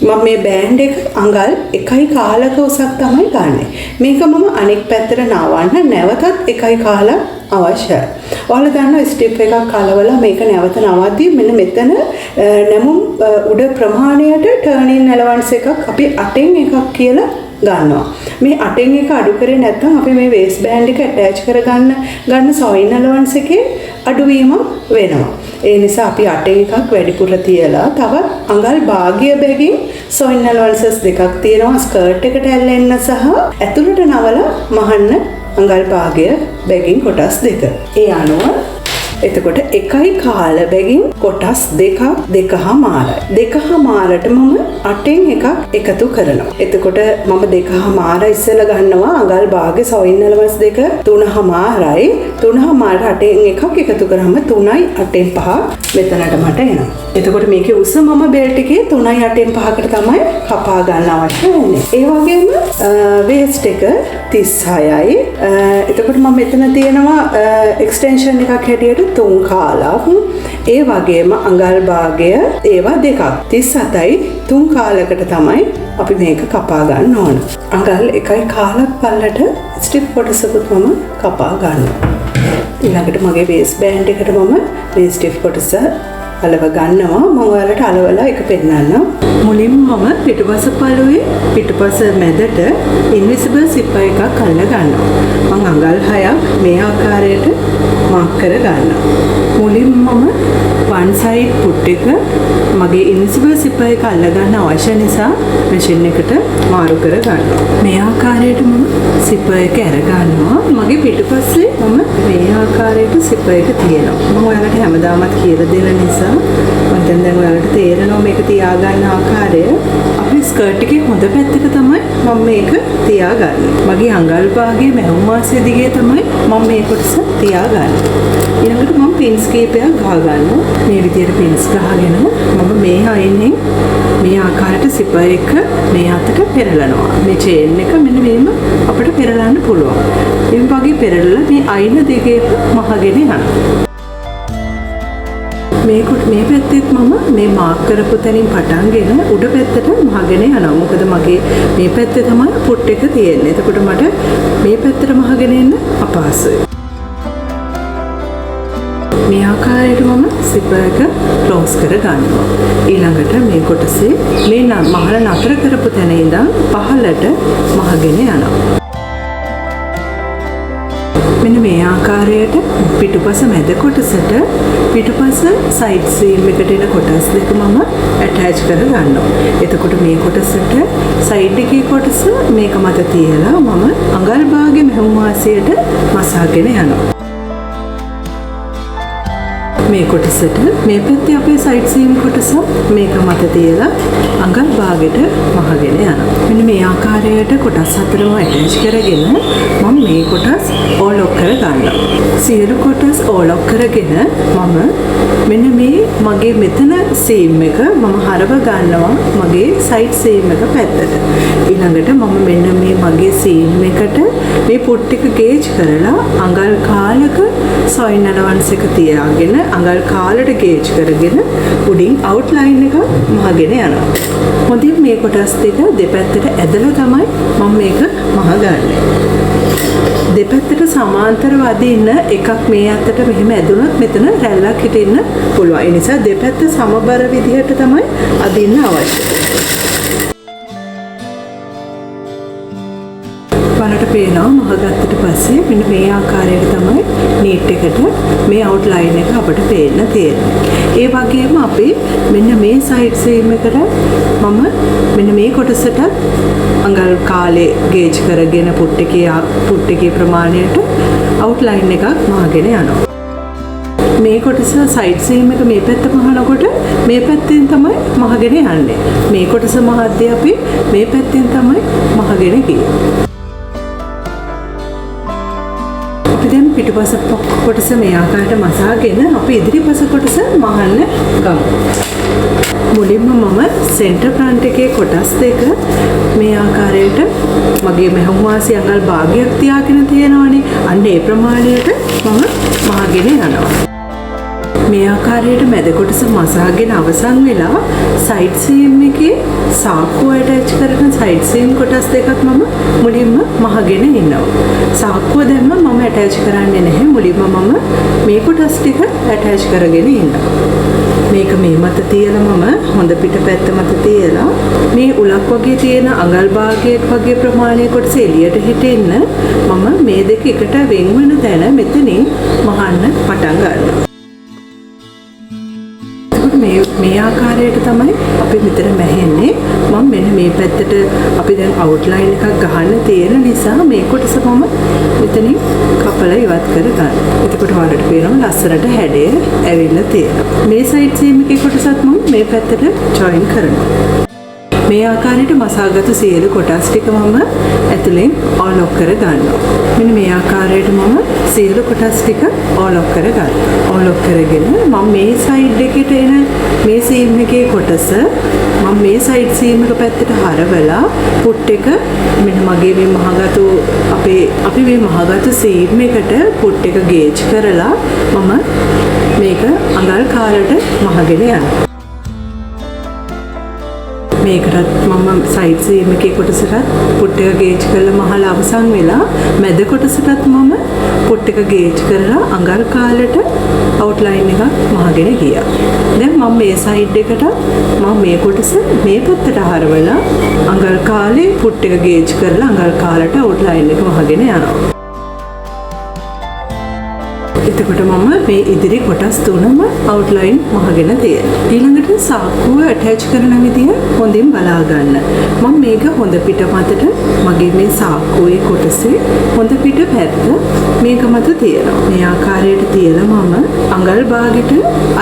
මම මේ බෑන්ඩ් එක අඟල් 1.4ක උසක් තමයි ගන්නෙ. මේක මම අනෙක් පැත්තට නවන්න නැවතත් 1.4 අවශ්‍යයි. ඔයාලා දන්නවා ස්ටිප් එකක් කලවලා මේක නැවත නවද්දී මෙන්න මෙතන නැමුම් උඩ ප්‍රමාණයට ටර්නින් ඇලවන්ස් එකක් අපි 8න් එකක් කියලා ගන්නවා. මේ 8න් එක අඩු කරේ නැත්නම් අපි මේ වේස් බෑන්ඩ් එක ඇටච් කරගන්න ගන්න සොයින් ඇලවන්ස් එකේ අඩුවීම වෙනවා. ඒ නිසා අපි 8න් එකක් වැඩිපුර තියලා තවත් අඟල් භාගය බැගින් සොයින් ඇලවන්සස් දෙකක් තියෙනවා ස්කර්ට් එකට ඇල්ලෙන්න සහ ඇතුළට නවලා මහන්න අඟල් භාගය බැගින් කොටස් දෙක. ඒ අනුව එතකොට 1.4 බැගින් කොටස් දෙකක් 2.5යි. 2.5ට මම 8න් එකක් එකතු කරනවා. එතකොට මම 2.5 ඉස්සෙල්ලා ගන්නවා අඟල් භාගය සොයින් ඇලවන්ස් දෙක 3.5යි. 3.5ට 8න් එකක් එකතු කරාම 3යි 8න් 5 මෙතනට මට එනවා. එතකොට මේකේ උස මම බෙල්ට් එකේ 3යි 8න් 5කට තමයි කපා ගන්න අවශ්‍ය වෙන්නේ. ඒ වගේම වේස්ට් එක 36යි. එතකොට මම මෙතන තියෙනවා එක්ස්ටෙන්ෂන් එකක් හැටියට 3 කාලක්. ඒ වගේම අඟල් භාගය ඒවා දෙකක්. 37යි 3 කාලයකට තමයි අපි මේක කපා ගන්න ඕන. අඟල් 1යි කාලක් පල්ලට ස්ටිප් කොටසකුත් මම කපා ගන්නවා. ඊළඟට මගේ වේස් බෑන්ඩ් එකට මම මේ ස්ටිප් කොටස අලව ගන්නවා. මම ඔයාලට අලවලා එක පෙන්නන්නම්. මුලින්ම මම පිටුපස පළුවේ පිටුපස මැදට ඉන්විසිබල් සිප් එකක් අල්ල ගන්නවා. මම අඟල් 6ක් මේ ආකාරයට මාක් කර ගන්නවා. මුලින්ම මම one side put එක මගේ ඉන්විසිබල් සිප් එක අල්ල ගන්න අවශ්‍ය නිසා මැෂින් එකට මාරු කර ගන්නවා. මේ ආකාරයට මම සිප් එක අර ගන්නවා. මගේ පිටුපස්සේ මම මේ ආකාරයට සිප් එක තියෙනවා. මම ඔයාලට හැමදාමත් කියලා දෙන නිසා මම දැන් ඔයාලට තේරෙනවා මේක තියාගන්න ආකාරය. අපි ස්කර්ට් එකේ හොඳ පැත්තට තමයි මම මේක තියාගන්නේ. මගේ අඟල් භාගයේ මැහුම් මාසය දිගේ තමයි මම මේ කොටස තියාගන්නේ. ඊළඟට මම පින්ස් කීපයක් ගහ ගන්නවා. මේ විදියට පින්ස් ගහගෙන මම මේ අයිනෙන් මේ ආකාරයට සිප් එක මේ අතට පෙරලනවා. මේ චේන් එක මෙන්න මෙහෙම අපිට පෙරලන්න පුළුවන්. මේ වගේ පෙරලලා මේ අයින දෙකේ මහගෙන යනවා. මේ පැත්තෙත් මම මේ මාක් කරපු තැනින් පටන්ගෙන උඩ පැත්තට මහගෙන යනවා. මොකද මගේ මේ පැත්තේ තමයි පුට් එක තියෙන්නේ. එතකොට මට මේ පැත්තට මහගෙන එන්න අපහසුයි. මේ ආකාරයට මම සිප් එක ක්ලෝස් කර ගන්නවා. ඊළඟට මේ කොටසේ මේ මහල නතර කරපු තැන ඉඳන් පහළට මහගෙන යනවා. මෙන්න මේ ආකාරයට පිටුපස මැද කොටසට පිටුපස සයිඩ් සීම් එකට එන කොටස් දෙක මම ඇටච් කර ගන්නවා. එතකොට මේ කොටසට සයිඩ් එකේ කොටස මේක මත තියලා මම අඟල් භාගයේ මැහුම් වාසියට මසාගෙන යනවා. මේ කොටසට මේ පැත්තේ අපේ සයිඩ් සීම් කොටස මේක මත තියලා අඟල් භාගයට මහගෙන යනවා. මෙන්න මේ ආකාරයට කොටස් හතරම ඇටච් කරගෙන මම මේ කොටස් ඕලොක් කර ගන්නවා. සියලු කොටස් ඕලොක් කරගෙන මම මෙන්න මේ මගේ මෙතන සීම් එක මම හරව ගන්නවා මගේ සයිඩ් සීම් එක පැත්තට. ඊළඟට මම මෙන්න මේ මගේ සීම් එකට මේ පුට් එක ගේජ් කරලා අඟල් කාලක සොයින් ඇලවන්ස් එක තියාගෙන අඟල් කාලට ගේජ් කරගෙන උඩින් අවුට්ලයින් එක මහගෙන යනවා. හොඳින් මේ කොටස් දෙක දෙපැත්තට ඇදලා තමයි මම මේක මහගන්නේ. දෙපැත්තට සමාන්තරව අදින්න එකක් මේ අතට මෙහෙම ඇදුනොත් මෙතන රැල්ලක් හිටින්න පුළුවන්. ඒ නිසා දෙපැත්ත සමබර විදිහට තමයි අදින්න අවශ්‍ය. බලට පේනවා මහගත්තට පස්සේ මෙන්න මේ ආකාරයට තමයි නීට් එකට මේ අවුට්ලයින් එක අපිට පේන්න තියෙන්නේ. ඒ වගේම අපි මෙන්න මේ සයිඩ් සීම් එකට මම මෙන්න මේ කොටසට අඟල් කාලේ ගේජ් කරගෙන පුට් එකේ ප්‍රමාණයට අවුට්ලයින් එකක් මහගෙන යනවා. මේ කොටස සයිඩ් සීම් එක මේ පැත්ත මහනකොට මේ පැත්තෙන් තමයි මහගෙන යන්නේ. මේ කොටස මහද්දී අපි මේ පැත්තෙන් තමයි මහගෙන ගියේ. දැන් පිටුපස කොටස මේ ආකාරයට මසාගෙන අපි ඉදිරිපස කොටස මහන්න ගමු. මුලින්ම මම සෙන්ටර් ෆ්‍රන්ට් එකේ කොටස් දෙක මේ ආකාරයට මගේ මැහුම් වාසි අඟල් භාගයක් තියාගෙන තියෙනවනේ. අන්න ඒ ප්‍රමාණයට මම මහගෙන යනවා. මේ ආකාරයට මැද කොටස මසාගෙන අවසන් වෙලා සයිඩ් සීම් එකේ සාක්කුව ඇටච් කරන සයිඩ් සීම් කොටස් දෙකක් මම මුලින්ම මහගෙන ඉන්නවා. සාක්කුව දැම්ම මම ඇටච් කරන්නේ නැහැ. මුලින්ම මම මේ කොටස් ටික ඇටච් කරගෙන ඉන්නවා. මේක මේ මත තියලා මම හොඳ පිටපැත්ත මත තියලා මේ උලක් වගේ තියෙන අඟල් භාගයක් වගේ ප්‍රමාණයක කොටස එළියට හිටින්න මම මේ දෙක එකට වෙන් වෙන තැන මෙතනින් මහන්න පටන් ගන්නවා. මේ ආකාරයට තමයි අපි මෙතන මැහෙන්නේ. මම මෙන්න මේ පැත්තට අපි දැන් අවුට්ලයින් එකක් ගහන්න තියෙන නිසා මේ කොටස මම මෙතනින් කපලා ඉවත් කර ගන්න. එතකොට වලට පේනවා ලස්සනට හැඩය ඇවිල්ලා තියෙනවා. මේ සයිඩ් සීම් එකේ කොටසත් මම මේ පැත්තට ජොයින් කරනවා. මේ ආකාරයට මසාගත්තු සියලු කොටස් ටික මම ඇතුලෙන් ඔලොක් කර ගන්නවා. මෙන්න මේ ආකාරයට මම සියලු කොටස් ටික ඕලොක් කරගන්න. ඕලොක් කරගෙන මම මේ සයිඩ් එකට එන මේ සීම් එකේ කොටස මම මේ සයිඩ් සීම් එක පැත්තට හරවලා පුට් එක මෙන්න මගේ මේ මහගතු අපි මේ මහගතු සීම් එකට පුට් එක ගේජ් කරලා මම මේක අඟල් කාලට මහගෙන යනවා. මේකටත් මම සයිඩ් සීම් එකේ කොටසට පුට් එක ගේජ් කරලා මහලා අවසන් වෙලා මැද කොටසටත් මම පුට් එක ගේජ් කරලා අඟල් කාලට අවුට්ලයින් එකක් මහගෙන ගියා. දැන් මම මේ සයිඩ් එකට මම මේ කොටස මේ පැත්තට හරවලා අඟල් කාලේ පුට් එක ගේජ් කරලා අඟල් කාලට අවුට්ලයින් එක මහගෙන යනවා. එතකොට මම මේ ඉදිරි කොටස් තුනම අවුට්ලයින් මහගෙන තියෙනවා. ඊළඟට සාක්කුව ඇටච් කරන විදිය හොඳින් බලා ගන්න. මම මේක හොඳ පිට මතට මගේ මේ සාක්කුවේ කොටසේ හොඳ පිට පැත්ත මේක මත තියෙනවා. මේ ආකාරයට තියලා මම අඟල් භාගෙට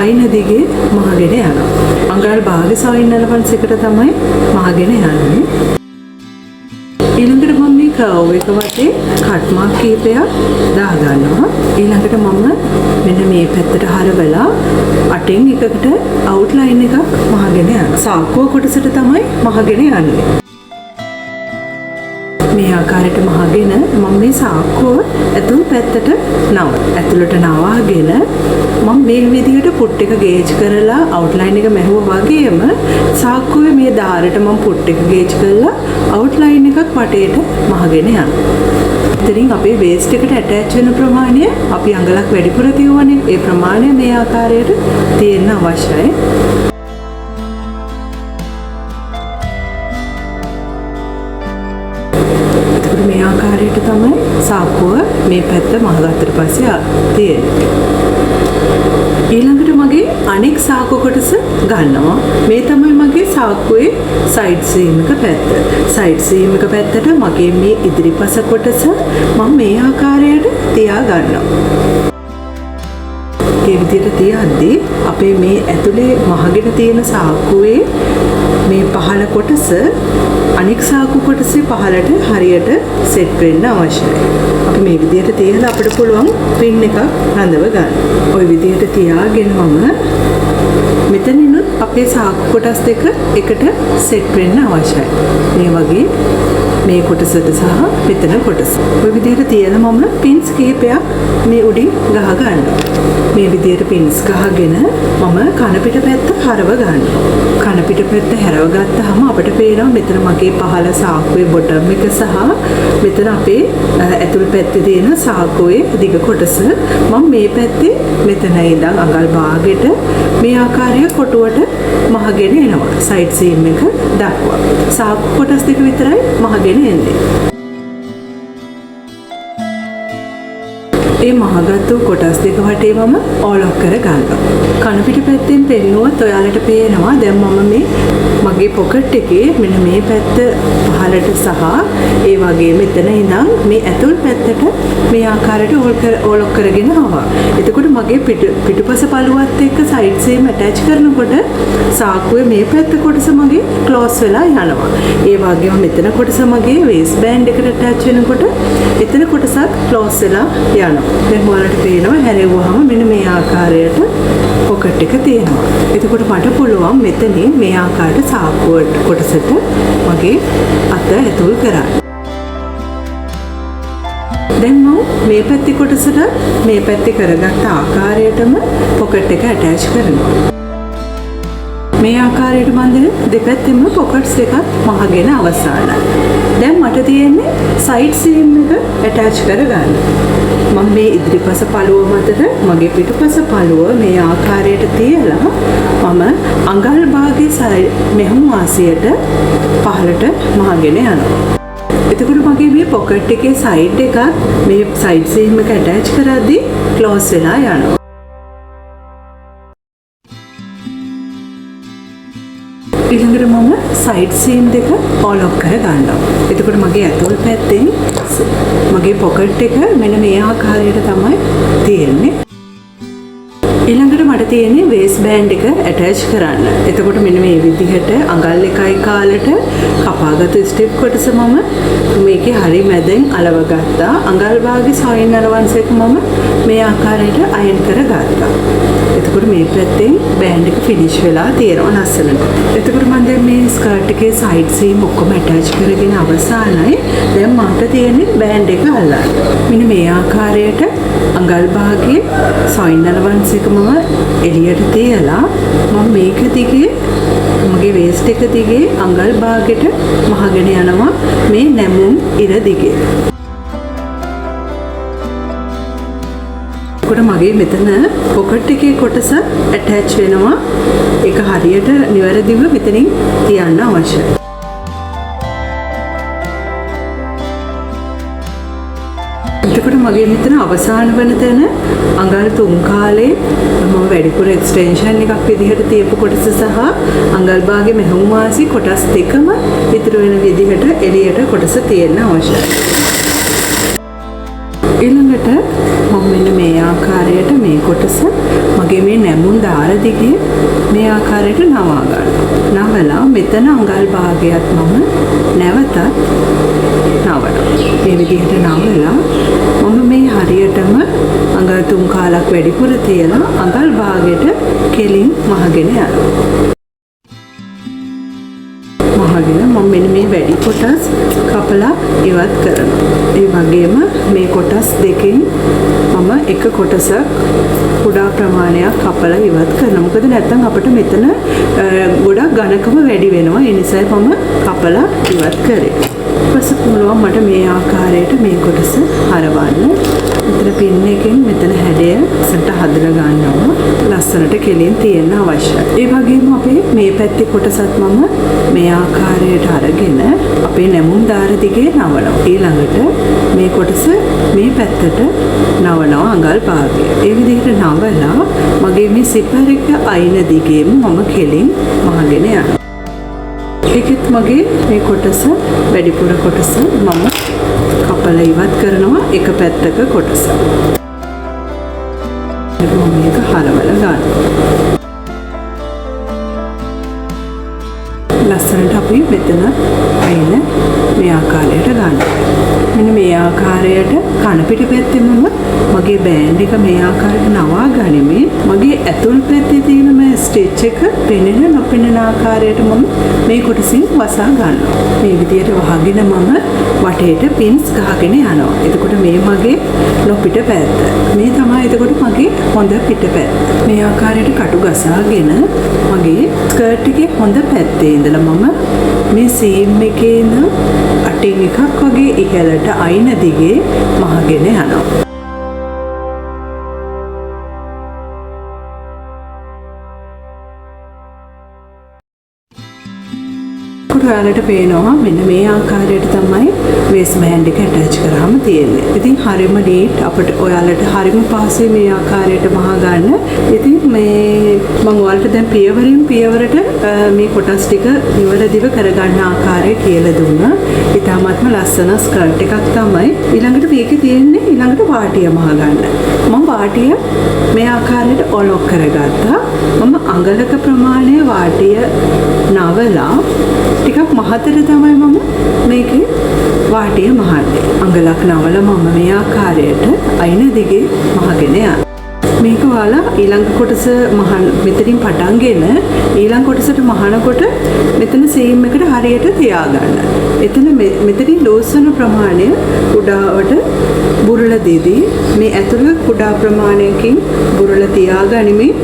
අයින දිගේ මහගෙන යනවා. අඟල් භාගෙ සයින් එලවන්ස් එකට තමයි මහගෙන යන්නේ. ඊළඟට මම මේ කර්ව් එක වටේ කට් මාක් කීපයක් දාගන්නවා. ඊළඟට මම මෙන්න මේ පැත්තට හරවලා අටෙන් එකකට අවුට්ලයින් එකක් මහගෙන යනවා. සාක්කුව කොටසට තමයි මහගෙන යන්නේ. මේ ආකාරයට මහගෙන මම මේ සාක්කුව ඇතුල් පැත්තට ඇතුළට නවාගෙන මම මේ විදිහට පුට් එක ගේජ් කරලා අවුට්ලයින් එක මැහුවා වගේම සාක්කුවේ මේ දාරට මම පුට් එක ගේජ් කරලා අවුට්ලයින් එකක් වටේට මහගෙන යනවා. ඉතින් අපේ වේස්ට් එකට ඇටච් වෙන ප්‍රමාණය අපි අඟලක් වැඩිපුර තියවනේ. ඒ ප්‍රමාණය මේ ආකාරයට තියෙන්න අවශ්‍යයි. මේ ආකාරයට තමයි සාක්කුව මේ පැත්ත මහගත්තට පස්සේ තියෙන්නේ. ඊළඟට මගේ අනෙක් සාක්කුව කොටස ගන්නවා. මේ තමයි මගේ සාක්කුවේ සයිඩ් සීම් එක පැත්ත. සයිඩ් සීම් එක පැත්තට මගේ මේ ඉදිරිපස කොටස මම මේ ආකාරයට තියා ගන්නවා. මේ විදිහට තියද්දී අපේ මේ ඇතුලේ මහගෙන තියෙන සාක්කුවේ මේ පහළ කොටස අනෙක් සාක්කු කොටසේ පහළට හරියට සෙට් වෙන්න අවශ්‍යයි. අපි මේ විදිහට තියලා අපිට පුළුවන් පින් එකක් රඳව ගන්න. ওই විදිහට තියාගෙන මම මෙතනිනුත් අපේ සාක්කු කොටස් දෙක එකට සෙට් වෙන්න අවශ්‍යයි. මේ වගේ මේ කොටසට සහ මෙතන කොටස. ওই විදිහට තියලා මම පින්ස් කිහිපයක් මේ උඩින් ගහ ගන්නවා. මේ විදිහට පින්ස් ගහගෙන මම කන පිට පැත්ත හරව ගන්නවා. කන පිට පැත්ත හැරව ගත්තාම අපිට පේනවා මෙතන මගේ පහළ සාක්කුවේ බොටම් එක සහ මෙතන අපේ ඇතුල් පැත්තේ තියෙන සාක්කුවේ දිග කොටස මම මේ පැත්තේ මෙතන ඉඳන් අඟල් භාගෙට මේ ආකාරයේ කොටුවට මහගෙන එනවා. සයිඩ් සීම් එක දක්වා. සාක්කු කොටස් දෙක විතරයි මහගෙන එන්නේ. මේ මහගත්තු කොටස් දෙක වටේ මම ඕලොක් කර ගන්නවා. කන පිට පැත්තෙන් පෙන්නුවොත් ඔයාලට පේනවා දැන් මම මේ මගේ පොකට් එකේ මෙන්න මේ පැත්ත පහළට සහ ඒ වගේ මෙතන ඉඳන් මේ ඇතුල් පැත්තට මේ ආකාරයට ඕලොක් කරගෙන ආවා. එතකොට මගේ පිටුපස පළුවත් එක්ක සයිඩ් සීම් ඇටච් කරනකොට සාක්කුවේ මේ පැත්ත කොටස මගේ ක්ලෝස් වෙලා යනවා. ඒ වගේම මෙතන කොටස මගේ වේස් බෑන්ඩ් එකට ඇටච් වෙනකොට එතන කොටසත් ක්ලෝස් වෙලා යනවා. දැන් ඔයාලට පේනවා හැරෙවුවාම මෙන්න මේ ආකාරයට පොකට් එක තියෙනවා. එතකොට මට පුළුවන් මෙතනින් මේ ආකාරයට සාක්කුව කොටසට මගේ අත ඇතුල් කරන්න. දැන් මම මේ පැත්තේ කොටසට මේ පැත්තේ කරගත්ත ආකාරයටම පොකට් එක ඇටච් කරනවා. මේ ආකාරයට මම දෙපැත්තෙම පොකට්ස් දෙකක් මහගෙන අවසానයි. දැන් මට තියෙන්නේ සයිඩ් සීම් එක ඇටච් කරගන්න. මම මේ ඉදිරිපස පළුව මතට මගේ පිටුපස පළුව මේ ආකාරයට තියලා මම අඟල් භාගයේ මෙහම වාසියට පහළට මහගෙන යනවා. එතකොට මගේ මේ පොකට් එකේ සයිඩ් එකත් මේ සයිඩ් සීම් එක ඇටච් කරද්දී ක්ලෝස් වෙලා යනවා. ඊළඟට මම සයිඩ් සීම් දෙක ඕලොක් කර ගන්නවා. එතකොට මගේ ඇතුල් පැත්තෙන් මගේ පොකට් එක මෙන්න මේ ආකාරයට තමයි තියෙන්නේ. ඊළඟට මට තියෙන්නේ වේස් බෑන්ඩ් එක ඇටච් කරන්න. එතකොට මෙන්න මේ විදිහට අඟල් එකයි කාලට කපාගත්තු ස්ට්‍රිප් කොටස මම මේකේ හරි මැදෙන් අලව ගත්තා. අඟල් භාගයේ සයින් අලවන්ස් එක මම මේ ආකාරයට අයන් කරගත්තා. එතකොට මේ පැත්තෙන් බෑන්ඩ් එක ෆිනිෂ් වෙලා තියෙනවා ලස්සනට. එතකොට මම දැන් මේ ස්කර්ට් එකේ සයිඩ් සීම් ඔක්කොම ඇටච් කරගෙන අවසానයි. දැන් මට තියෙන්නේ බෑන්ඩ් එක අල්ලන්න. මෙන්න මේ ආකාරයට අඟල් භාගයේ සයින් අලවන්ස් එක මම එළියට තියලා මම මේක දිගේ මගේ වේස්ට් එක දිගේ අඟල් භාගයට මහගෙන යනවා මේ නැමුම් ඉර දිගේ. එතකොට මගේ මෙතන පොකට් එකේ කොටස ඇටච් වෙනවා. ඒක හරියට නිවැරදිව මෙතනින් තියන්න අවශ්‍යයි. එතකොට මගේ මෙතන අවසාන වන තැන අඟල් 3 කාලේ මම වැඩිපුර එක්ස්ටෙන්ෂන් එකක් විදිහට තියපු කොටස සහ අඟල් භාගයේ මෙහුම් වාසි කොටස් දෙකම ඉතුරු වෙන විදිහට එළියට කොටස තියෙන්න අවශ්‍යයි. ඊළඟට මම මෙන්න මේ ආකාරයට මේ කොටස මගේ මේ නැමුම් දාර දිගේ මේ ආකාරයට නවා ගන්නවා. නවලා මෙතන අඟල් භාගයත් මම නැවතත් නවනවා. මේ විදිහට නවලා මම මේ හරියටම අඟල් 3 කාලක් වැඩිපුර තියලා අඟල් භාගයට කෙලින් මහගෙන යනවා. මහගෙන මම මෙන්න මේ වැඩි කොටස් කපලා ඉවත් කරනවා. ඒ වගේම මේ කොටස් දෙකෙන් මම එක කොටසක් කුඩා ප්‍රමාණයක් කපලා ඉවත් කරනවා. මොකද නැත්නම් අපිට මෙතන ගොඩක් ඝනකම වැඩි වෙනවා. ඒ නිසායි මම කපලා ඉවත් කරේ. ඊපස්සේ පුළුවන් මට මේ ආකාරයට මේ කොටස හරවන්න. මෙතන පින් එකෙන් මෙතන හැඩය සට හදලා ගන්නවා. ලස්සනට කෙලින් තියෙන්න අවශ්‍යයි. ඒ වගේම අපේ මේ පැත්තේ කොටසත් මම මේ ආකාරයට අරගෙන අපේ නැමුම් දාර දිගේ නවනවා. ඊළඟට මේ කොටස මේ පැත්තට නවනවා අඟල් භාගය. ඒ විදිහට නවලා මගේ මේ සිපර් එක අයින දිගේම මම කෙලින් මහගෙන යනවා. ඒකෙත් මගේ මේ කොටස වැඩිපුර කොටස මම කපලා ඉවත් කරනවා එක පැත්තක කොටස. මම මේක හරවලා ගන්නවා. ලස්සනට අපි මෙතන අයින මේ ආකාරයට ගන්නවා. මෙන්න මේ ආකාරයට කන පිට පැත්තෙම මගේ බෑන්ඩ් එක මේ ආකාරයට නවා ගනිමින් මගේ ඇතුල් පැත්තේ තියෙන මේ ස්ටිච් එක පෙනෙන නොපෙනෙන ආකාරයට මම මේ කොටසින් වසා ගන්නවා. මේ විදියට වහගෙන මම වටේට පින්ස් ගහගෙන යනවා. එතකොට මේ මගේ නොපිට පැත්ත. මේ තමයි එතකොට මගේ හොඳ පිට පැත්ත. මේ ආකාරයට කටු ගසාගෙන මගේ ස්කර්ට් එකේ හොඳ පැත්තේ ඉඳලා මම මේ සීම් එකේ ඉඳන් අටින් එකක් වගේ ඉහළට අයින දිගේ මහගෙන යනවා. ඔයාලට පේනවා මෙන්න මේ ආකාරයට තමයි වේස් බෑන්ඩ් එක ඇටච් කරාම තියෙන්නේ. ඉතින් හරිම නීට් අපිට ඔයාලට හරිම පහසුයි මේ ආකාරයට මහ ගන්න. ඉතින් මේ මම ඔයාලට දැන් පියවරින් පියවරට මේ කොටස් ටික නිවැරදිව කරගන්න ආකාරය කියලා දුන්නා. ඉතාමත්ම ලස්සන ස්කර්ට් එකක් තමයි. ඊළඟට මේකේ තියෙන්නේ ඊළඟට වාටිය මහ ගන්න. මම වාටිය මේ ආකාරයට ඔලොක් කරගත්තා. මම අඟලක ප්‍රමාණය වාටිය නවලා ටිකක් මහතට තමයි මම මේකේ වාටිය මහන්නේ. අඟලක් නවල මම මේ ආකාරයට අයින දිගේ මහගෙන යනවා. මේක ඔයාලා ඊළඟ කොටස මෙතනින් පටන්ගෙන ඊළඟ කොටසට මහනකොට මෙතන සීම් එකට හරියට තියාගන්න. එතන මෙතනින් ලූස් වෙන ප්‍රමාණය උඩාවට බුරළ දෙදී මේ ඇතුළ කුඩා ප්‍රමාණයකින් බුරළ තියාගනිමින්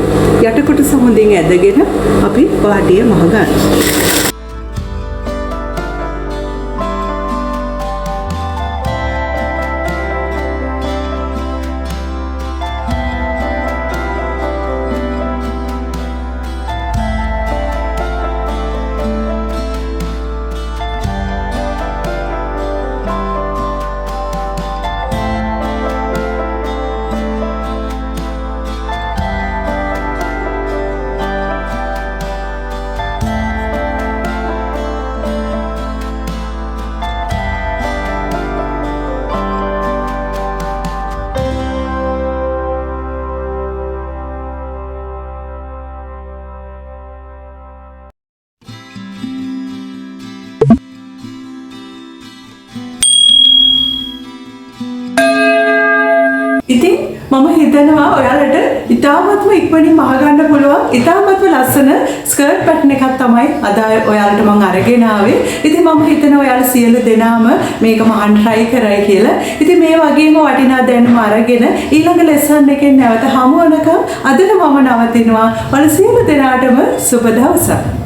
යට කොටස හොඳින් ඇදගෙන අපි වාටිය මහගන්නවා. ඉතින් මම හිතනවා ඔයාලට ඉතාමත්ම ඉක්මනින් මහගන්න පුළුවන් ඉතාමත්ම ලස්සන ස්කර්ට් පැටර්න් එකක් තමයි අද ඔයාලට මම අරගෙන ආවේ. ඉතින් මම හිතනවා ඔයාලා සියලු දෙනාම මේක මහන් try කරයි කියලා. ඉතින් මේ වගේම වටිනා දැනුම අරගෙන ඊළඟ ලෙසන් එකෙන් නැවත හමු වෙනකම් අදට මම නවතිනවා. ඔයාලා සියලු දෙනාටම සුබ දවසක්.